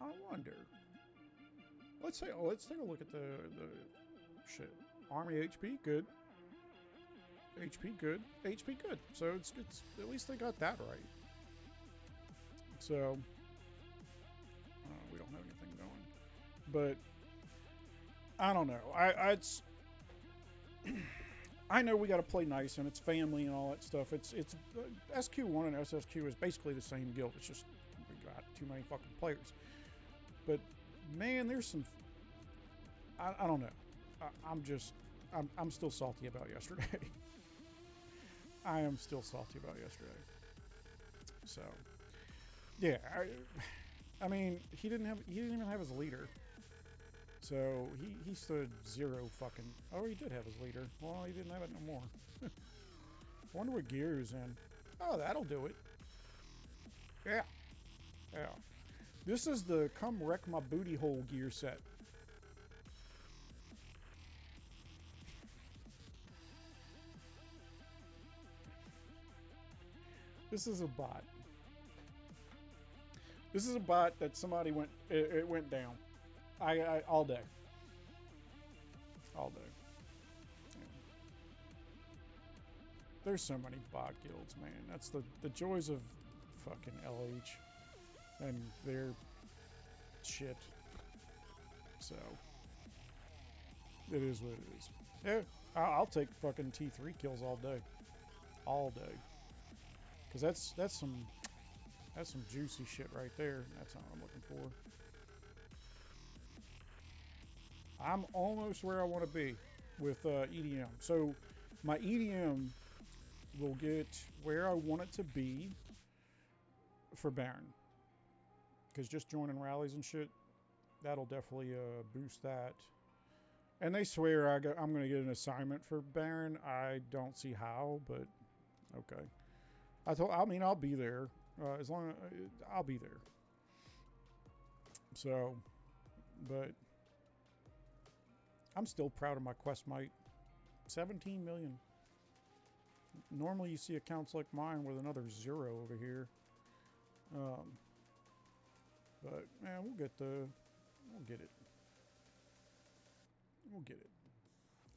I wonder. Let's take a look at the shit. Army HP good. HP good. HP good. So it's at least they got that right. So we don't have anything going, but I don't know. I know we got to play nice and it's family and all that stuff. It's SQ1 and SSQ is basically the same guild. It's just we got too many fucking players. But man, there's some. I don't know. I'm still salty about yesterday. I am still salty about yesterday. So yeah, I mean he didn't even have his leader. So he stood 0 fucking. Oh, he did have his leader. Well, he didn't have it no more. I wonder what gear he's in. Oh, that'll do it. Yeah. Yeah. This is the come wreck my booty hole gear set. This is a bot. This is a bot that somebody it went down. I all day. All day. Yeah. There's so many bot guilds, man. That's the joys of fucking LH and their shit. So it is what it is. Yeah, I'll take fucking T3 kills all day. All day. Cause that's some juicy shit right there. That's not what I'm looking for. I'm almost where I want to be with EDM. So my EDM will get where I want it to be for Baron. Because just joining rallies and shit, that'll definitely boost that. And they swear I'm going to get an assignment for Baron. I don't see how, but okay. I'll be there. As long as I'll be there. So, but I'm still proud of my quest mite. 17 million. Normally you see accounts like mine with another 0 over here. But man, we'll get it. We'll get it.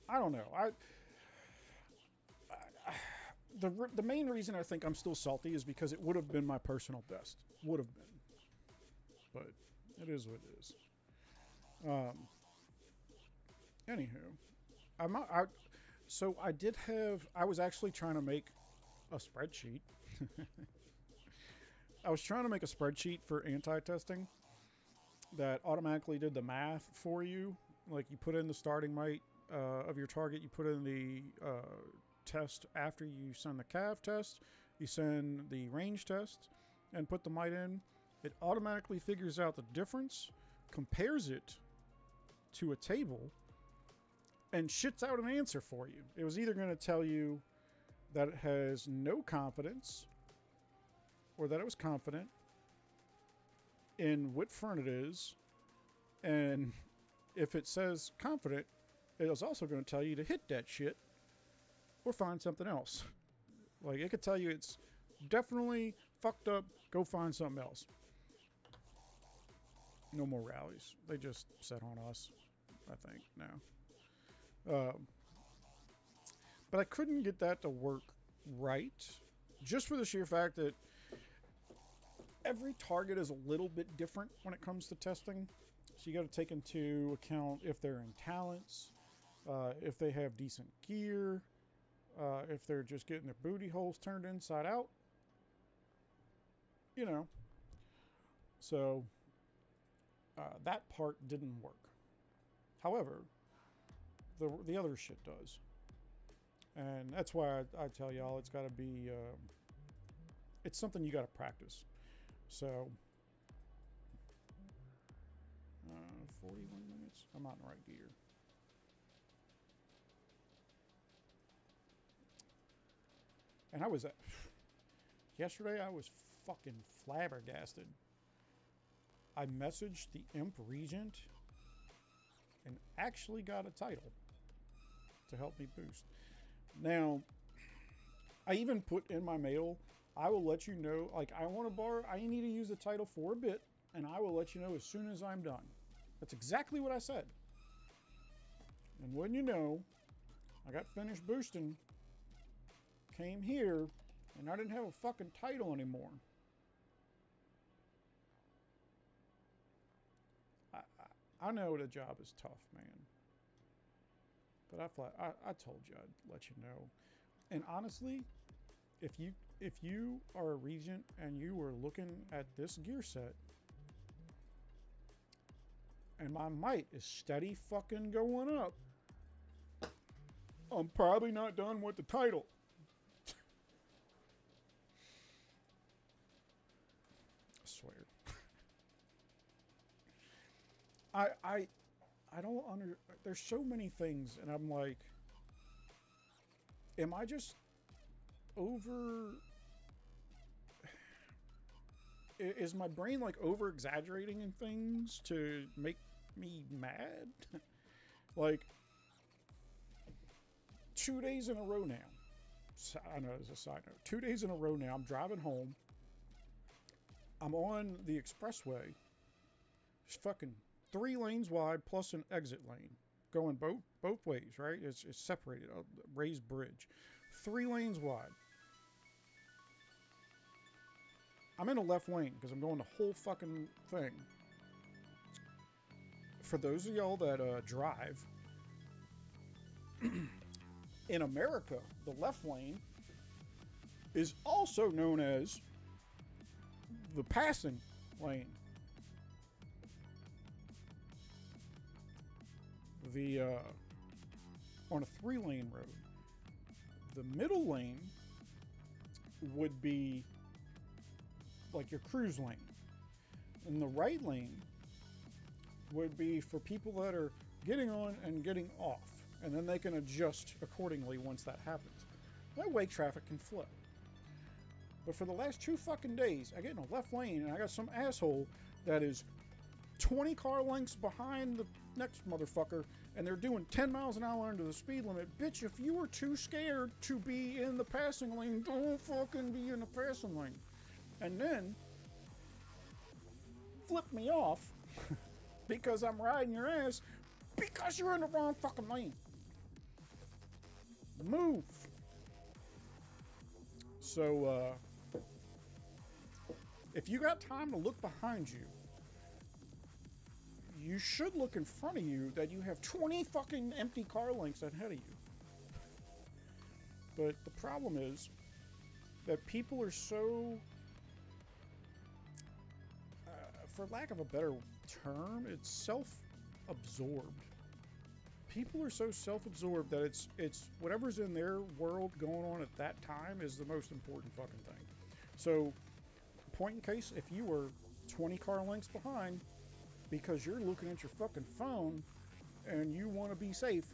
I don't know. The main reason I think I'm still salty is because it would have been my personal best. Would have been. But it is what it is. Anywho, so I was actually trying to make a spreadsheet. I was trying to make a spreadsheet for anti-testing that automatically did the math for you. Like you put in the starting mite of your target, you put in the test after you send the cav test, you send the range test, and put the mite in. It automatically figures out the difference, compares it to a table, and shits out an answer for you. It was either going to tell you that it has no confidence or that it was confident in what front it is, and if it says confident, it was also going to tell you to hit that shit or find something else. Like it could tell you it's definitely fucked up, go find something else. No more rallies. They just set on us, I think, now. But I couldn't get that to work right, just for the sheer fact that every target is a little bit different when it comes to testing. So you got to take into account if they're in talents, if they have decent gear, if they're just getting their booty holes turned inside out. You know. So that part didn't work. However, the other shit does. And that's why I tell y'all it's got to be, it's something you got to practice. So, 41 minutes. I'm not in the right gear. And yesterday I was fucking flabbergasted. I messaged the Imp Regent and actually got a title to help me boost. Now, I even put in my mail, I will let you know, like, I want to borrow, I need to use the title for a bit, and I will let you know as soon as I'm done. That's exactly what I said. And when you know, I got finished boosting, came here, and I didn't have a fucking title anymore. I know the job is tough, man. But I told you I'd let you know. And honestly, if you are a regent and you were looking at this gear set, and my might is steady fucking going up, I'm probably not done with the title. I swear. I I I don't under. There's so many things, and I'm like, am I just over? Is my brain like over exaggerating in things to make me mad? Like 2 days in a row now. I know as a side note, 2 days in a row now. I'm driving home. I'm on the expressway. It's fucking 3 lanes wide plus an exit lane, going both ways. Right? It's separated, a raised bridge, 3 lanes wide. I'm in a left lane because I'm going the whole fucking thing. For those of y'all that drive, in America, the left lane is also known as the passing lane. The On a 3 lane road, the middle lane would be like your cruise lane, and the right lane would be for people that are getting on and getting off, and then they can adjust accordingly once that happens. That way traffic can flow. But for the last 2 fucking days, I get in a left lane and I got some asshole that is 20 car lengths behind the next motherfucker, and they're doing 10 miles an hour under the speed limit. Bitch, if you were too scared to be in the passing lane, don't fucking be in the passing lane. And then flip me off because I'm riding your ass because you're in the wrong fucking lane. Move. So, if you got time to look behind you, you should look in front of you that you have 20 fucking empty car lengths ahead of you. But the problem is that people are so, for lack of a better term, it's self-absorbed. People are so self-absorbed that it's whatever's in their world going on at that time is the most important fucking thing. So, point in case, if you were 20 car lengths behind because you're looking at your fucking phone and you want to be safe,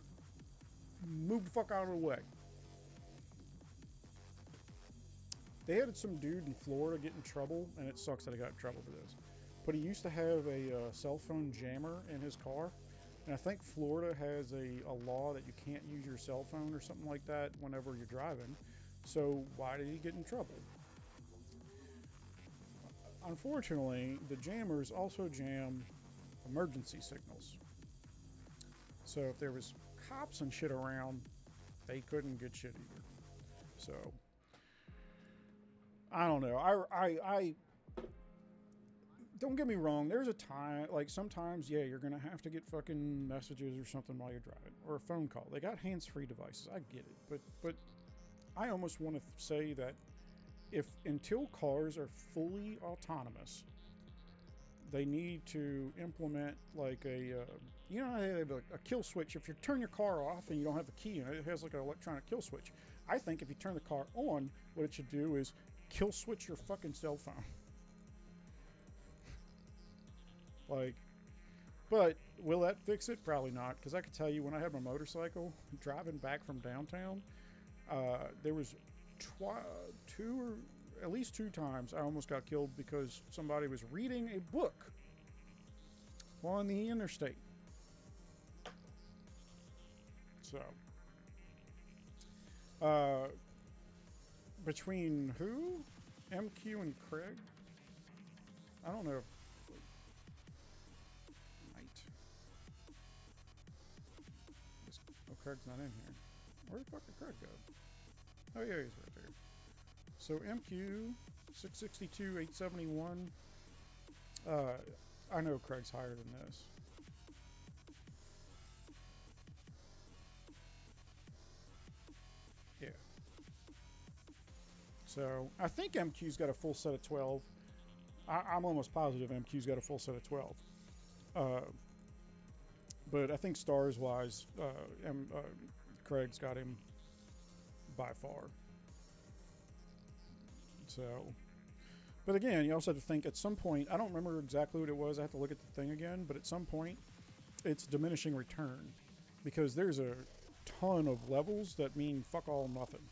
move the fuck out of the way. They had some dude in Florida get in trouble, and it sucks that he got in trouble for this. But he used to have a cell phone jammer in his car. And I think Florida has a law that you can't use your cell phone or something like that whenever you're driving. So why did he get in trouble? Unfortunately, the jammers also jam emergency signals. So if there was cops and shit around, they couldn't get shit either. So I don't know. I don't get me wrong. There's a time, like sometimes, yeah, you're gonna have to get fucking messages or something while you're driving, or a phone call. They got hands-free devices. I get it, but I almost want to say that if until cars are fully autonomous, they need to implement like a you know, they have a kill switch. If you turn your car off and you don't have the key in it, it has like an electronic kill switch. I think if you turn the car on, what it should do is kill switch your fucking cell phone. Like, but will that fix it? Probably not, because I could tell you when I had my motorcycle driving back from downtown, there was two or at least 2 times I almost got killed because somebody was reading a book on the interstate. So, Between who? MQ and Craig? I don't know. Might. Oh, Craig's not in here. Where the fuck did Craig go? Oh yeah, he's right there. So MQ 662, 871. I know Craig's higher than this. Yeah. So I think MQ's got a full set of 12. I'm almost positive MQ's got a full set of 12. But I think stars wise, Craig's got him by far. So, but again, you also have to think at some point, I don't remember exactly what it was. I have to look at the thing again, but at some point, it's diminishing return because there's a ton of levels that mean fuck all nothing.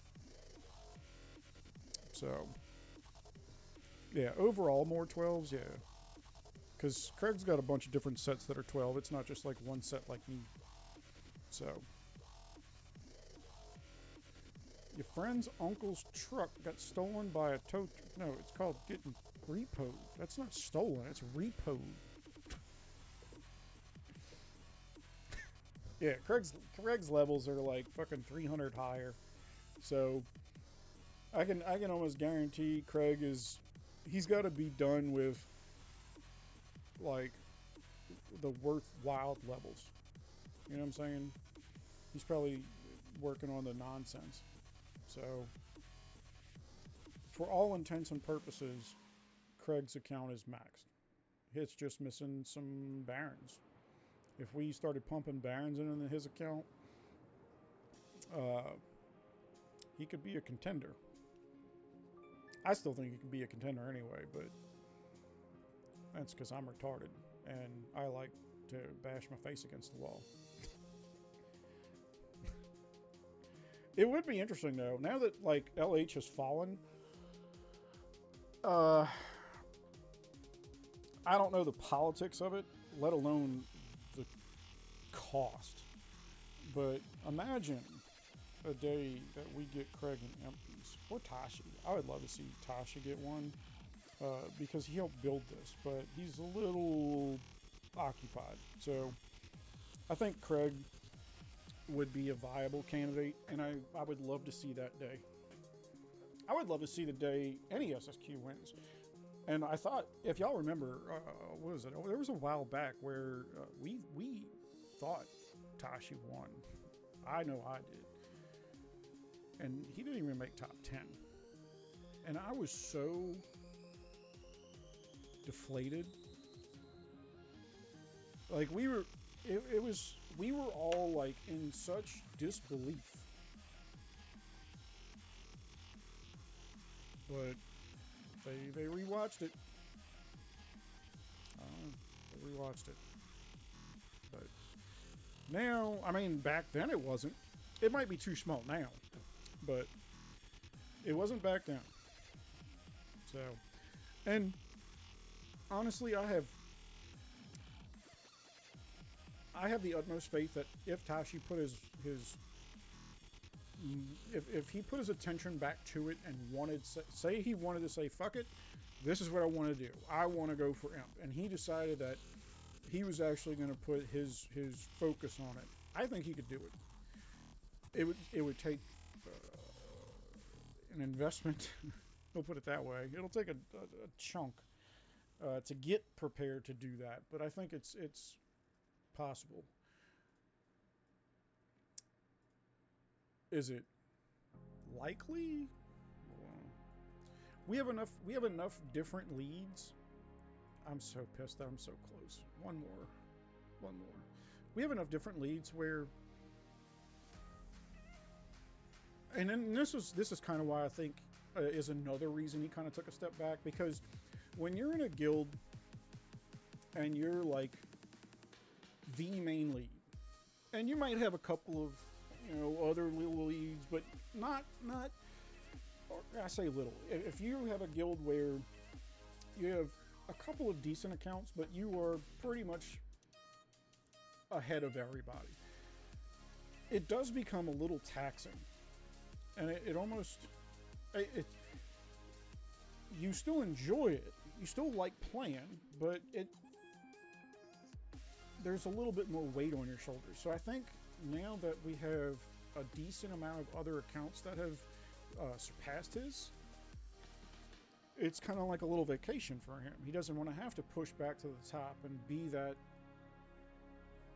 So, yeah, overall more 12s, yeah. Because Craig's got a bunch of different sets that are 12. It's not just like one set like me. So, your friend's uncle's truck got stolen by a tow. No, it's called getting repoed. That's not stolen. It's repoed. Yeah, Craig's levels are like fucking 300 higher. So I can almost guarantee Craig is he's got to be done with like the worthwhile levels. You know what I'm saying? He's probably working on the nonsense. So for all intents and purposes, Craig's account is maxed. It's just missing some barons. If we started pumping barons into his account, uh, he could be a contender. I still think he could be a contender anyway, but that's because I'm retarded and I like to bash my face against the wall. It would be interesting though, now that like LH has fallen. I don't know the politics of it, let alone the cost. But imagine a day that we get Craig and empties or Tashi. I would love to see Tashi get one because he helped build this, but he's a little occupied. So I think Craig would be a viable candidate, and I would love to see that day. I would love to see the day any SSQ wins. And I thought, if y'all remember, what was it? There was a while back where we thought Tashi won. I know I did. And he didn't even make top 10. And I was so deflated. Like we were all like in such disbelief. But they rewatched it. They rewatched it. But now, I mean, back then it wasn't. It might be too small now, but it wasn't back then. So, and honestly, I have the utmost faith that if Tashi put his if he put his attention back to it and wanted say he wanted to say fuck it, this is what I want to do. I want to go for Imp, and he decided that he was actually going to put his focus on it. I think he could do it. It would take an investment. We'll put it that way. It'll take a chunk to get prepared to do that, but I think it's possible. Is it likely? Well, we have enough different leads. I'm so pissed that I'm so close. One more. We have enough different leads where, and then this is kind of why I think is another reason he kind of took a step back, because when you're in a guild and you're like the main lead, and you might have a couple of other little leads, but not or I say little. If you have a guild where you have a couple of decent accounts, but you are pretty much ahead of everybody, it does become a little taxing, and it almost you still enjoy it. You still like playing, but there's a little bit more weight on your shoulders. So I think now that we have a decent amount of other accounts that have surpassed his, it's kind of like a little vacation for him. He doesn't want to have to push back to the top and be that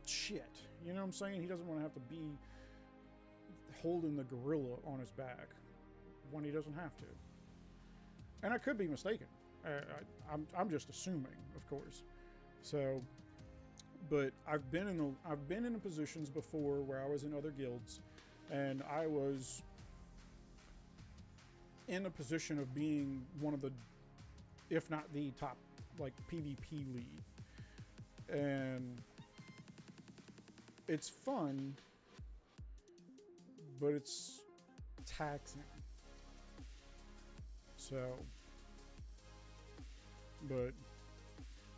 shit. You know what I'm saying? He doesn't want to have to be holding the gorilla on his back when he doesn't have to. And I could be mistaken. I'm just assuming, of course. So, but I've been in positions before where I was in other guilds, and I was in a position of being one of the, if not the top, like PvP lead, and it's fun, but it's taxing. So, but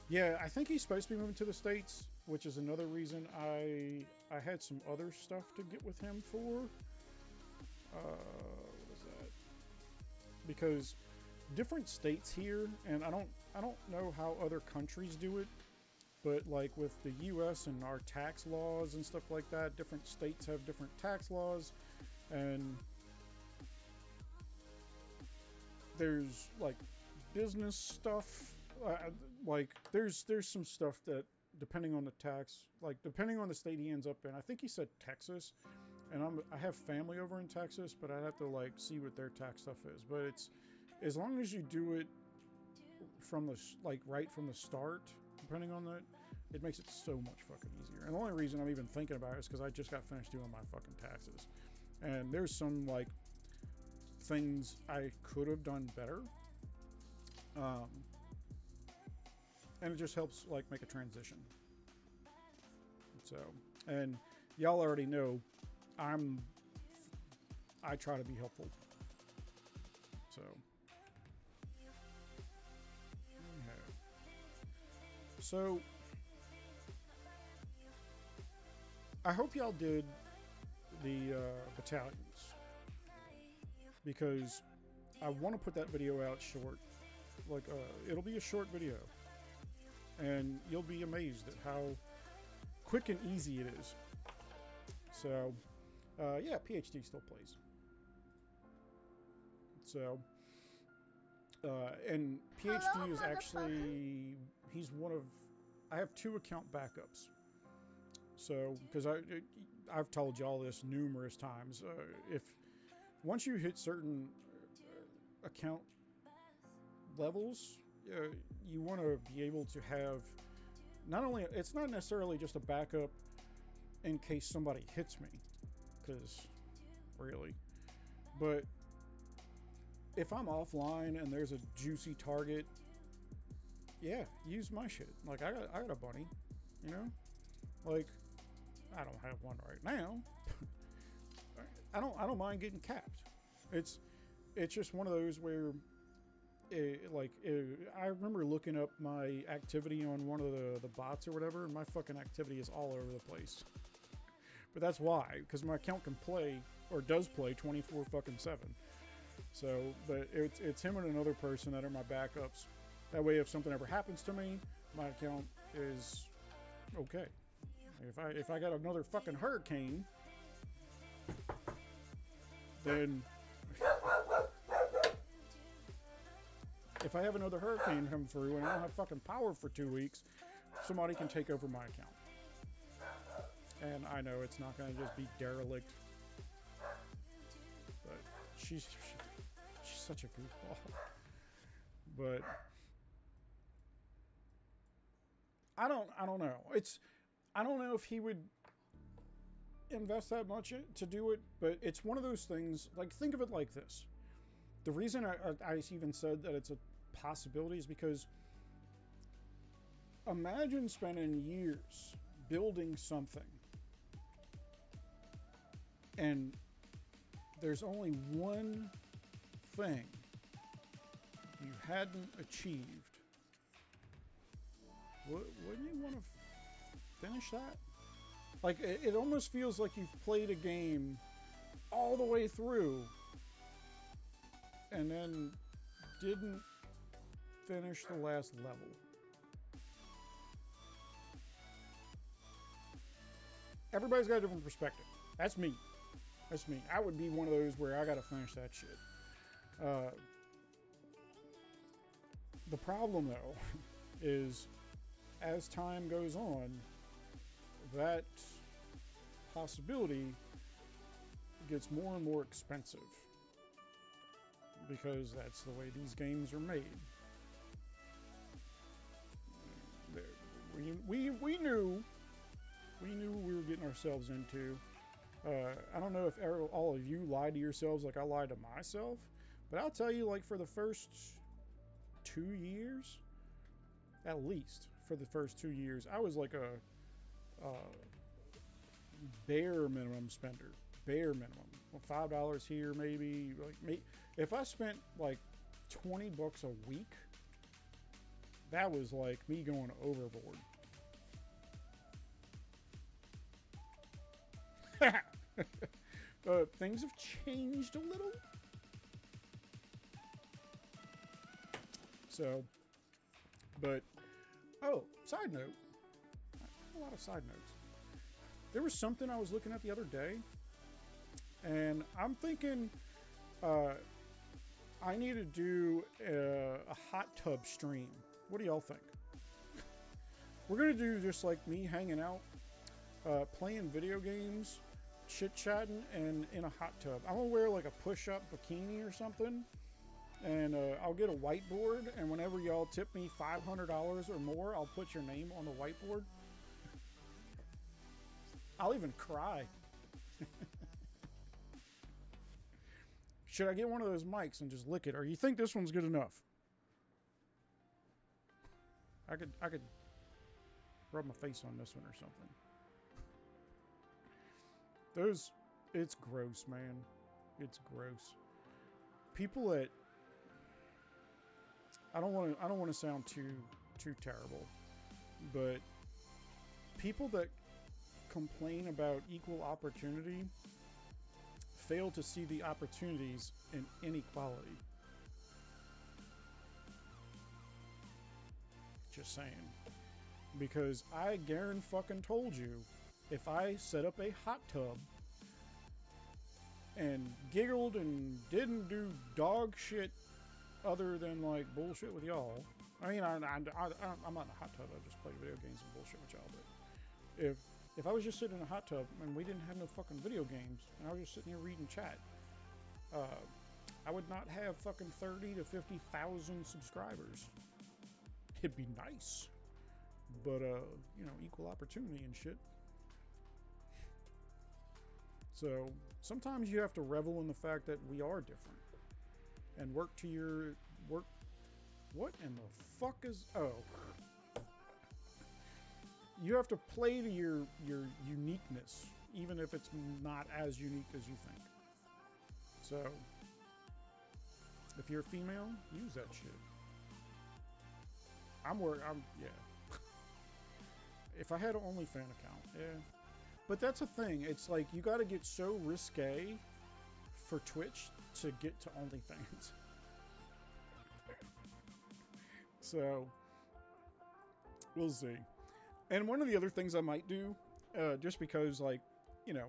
yeah, I think he's supposed to be moving to the States, which is another reason I had some other stuff to get with him for. What is that? Because different states here, and I don't know how other countries do it, but like with the U.S. and our tax laws and stuff like that, different states have different tax laws, and there's like business stuff. Like there's some stuff that depending on the tax, like depending on the state he ends up in. I think he said Texas, and I have family over in Texas, but I have to like see what their tax stuff is. But it's as long as you do it from the right from the start, depending on that, it makes it so much fucking easier. And the only reason I'm even thinking about it is because I just got finished doing my fucking taxes, and there's some like things I could have done better. And it just helps like make a transition. So, and y'all already know I try to be helpful. So, yeah. So I hope y'all did the battalions, because I want to put that video out short. Like it'll be a short video, and you'll be amazed at how quick and easy it is. So, yeah, PhD still plays. So, and PhD Hello, is actually, he's one of, I have 2 account backups. So, because I've told y'all this numerous times, if once you hit certain account levels, you want to be able to have not only, it's not necessarily just a backup in case somebody hits me, because really, but if I'm offline and there's a juicy target, yeah, use my shit. Like I got a bunny, you know, like I don't have one right now. I don't mind getting capped. It's just one of those where I remember looking up my activity on one of the bots or whatever, and my fucking activity is all over the place. But that's why, because my account can play, or does play, 24 fucking 7. So, but it's him and another person that are my backups. That way, if something ever happens to me, my account is okay. If I got another fucking hurricane, then if I have another hurricane come through and I don't have fucking power for 2 weeks, somebody can take over my account. And I know it's not going to just be derelict, but she's such a goofball. But I don't know. I don't know if he would invest that much to do it, but it's one of those things. Like, think of it like this. The reason I even said that it's a possibility is because imagine spending years building something, and there's only one thing you hadn't achieved. Wouldn't you want to finish that? Like, it almost feels like you've played a game all the way through, and then didn't finish the last level. Everybody's got a different perspective. That's me. That's me. I would be one of those where I gotta finish that shit. The problem though is as time goes on, that possibility gets more and more expensive because that's the way these games are made. We knew we were getting ourselves into. I don't know if all of you lie to yourselves like I lied to myself, but I'll tell you, like for the first 2 years, at least for the first 2 years, I was like a bare minimum spender. Bare minimum. Well, $5 here, maybe. Like, if I spent like $20 a week, that was like me going overboard. Things have changed a little. So, but, oh, side note. A lot of side notes. There was something I was looking at the other day, and I'm thinking I need to do a hot tub stream. What do y'all think? We're going to do just like me hanging out, playing video games, chit-chatting, and in a hot tub. I'm going to wear like a push-up bikini or something, and I'll get a whiteboard, and whenever y'all tip me $500 or more, I'll put your name on the whiteboard. I'll even cry. Should I get one of those mics and just lick it, or you think this one's good enough? I could rub my face on this one or something. It's gross, man. It's gross. People that I don't want to sound too terrible, but people that complain about equal opportunity fail to see the opportunities in inequality. Just saying. Because I guarantee fucking told you, if I set up a hot tub and giggled and didn't do dog shit other than like bullshit with y'all. I mean, I'm not in a hot tub. I just play video games and bullshit with y'all. But if I was just sitting in a hot tub and we didn't have no fucking video games and I was just sitting here reading chat, I would not have fucking 30 to 50,000 subscribers. It'd be nice, but you know, equal opportunity and shit. So sometimes you have to revel in the fact that we are different and work to your work. What in the fuck is? Oh, you have to play to your uniqueness, even if it's not as unique as you think. So if you're a female, use that shit. I'm yeah. If I had an OnlyFans account, yeah. But that's a thing. It's like you got to get so risque for Twitch to get to OnlyFans. So we'll see. And one of the other things I might do, just because, like, you know,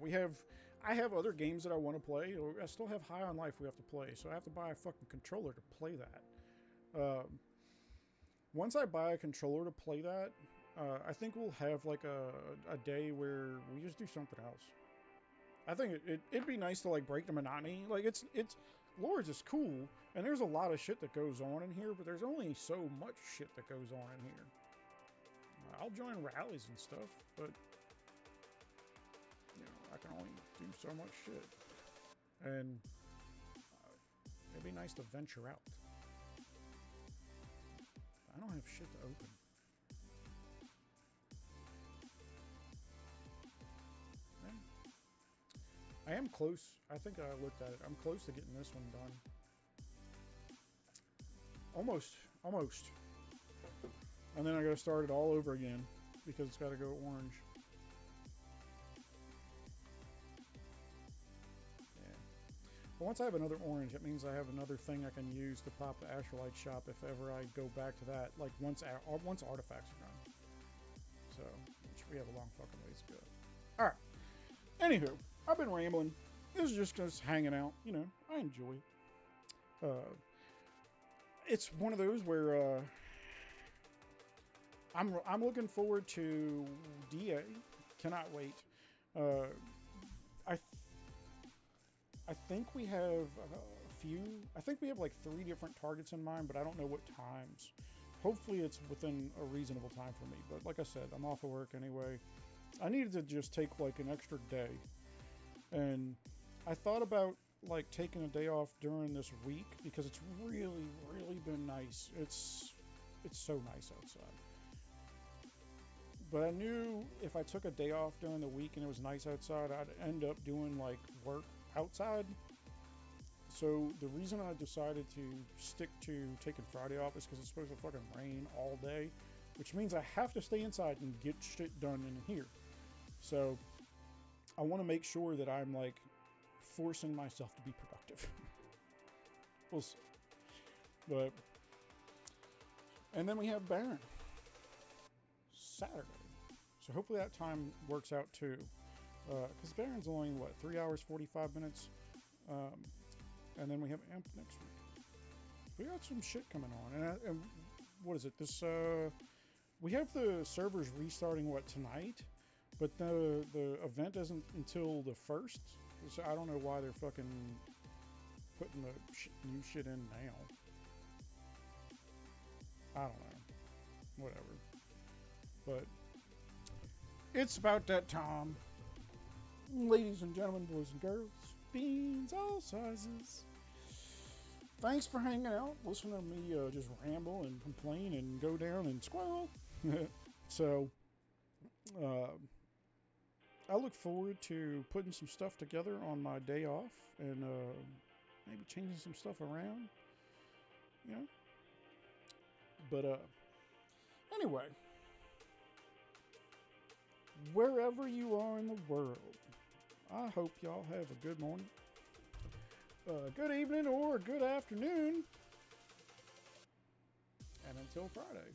I have other games that I want to play. I still have High on Life we have to play, so I have to buy a fucking controller to play that. Once I buy a controller to play that, I think we'll have like a day where we just do something else. I think it'd be nice to like break the monotony. Like it's Lords is cool, and there's a lot of shit that goes on in here, but there's only so much shit that goes on in here. I'll join rallies and stuff, but you know, I can only do so much shit. And it'd be nice to venture out. I don't have shit to open. I am close. I think I looked at it. I'm close to getting this one done. Almost. And then I gotta start it all over again because it's gotta go orange. Yeah. But once I have another orange, it means I have another thing I can use to pop the Astrolite shop if ever I go back to that, like once artifacts are done. So, which we have a long fucking ways to go. Alright. Anywho, I've been rambling. This is just hanging out. You know, I enjoy it. It's one of those where I'm looking forward to DA. Cannot wait. I I think we have a few. I think we have like 3 different targets in mind, but I don't know what times. Hopefully, it's within a reasonable time for me. But like I said, I'm off of work anyway. I needed to just take like an extra day, and I thought about like taking a day off during this week because it's really, really been nice. It's so nice outside. But I knew if I took a day off during the week and it was nice outside, I'd end up doing like work outside. So the reason I decided to stick to taking Friday off is because it's supposed to fucking rain all day, which means I have to stay inside and get shit done in here. So I want to make sure that I'm like forcing myself to be productive. We'll see. But and then we have Baron Saturday. So hopefully that time works out too. Because Baron's only, what, 3 hours, 45 minutes? Um, and then we have Amp next week. We got some shit coming on. And what is it? We have the servers restarting, what, tonight? But the event isn't until the 1st. So I don't know why they're fucking putting the new shit in now. I don't know. Whatever. But it's about that time. Ladies and gentlemen, boys and girls, beans all sizes. Thanks for hanging out, listening to me just ramble and complain and go down and squirrel. So, I look forward to putting some stuff together on my day off and maybe changing some stuff around, you know. But anyway, wherever you are in the world, I hope y'all have a good morning, good evening, or a good afternoon. And until Friday.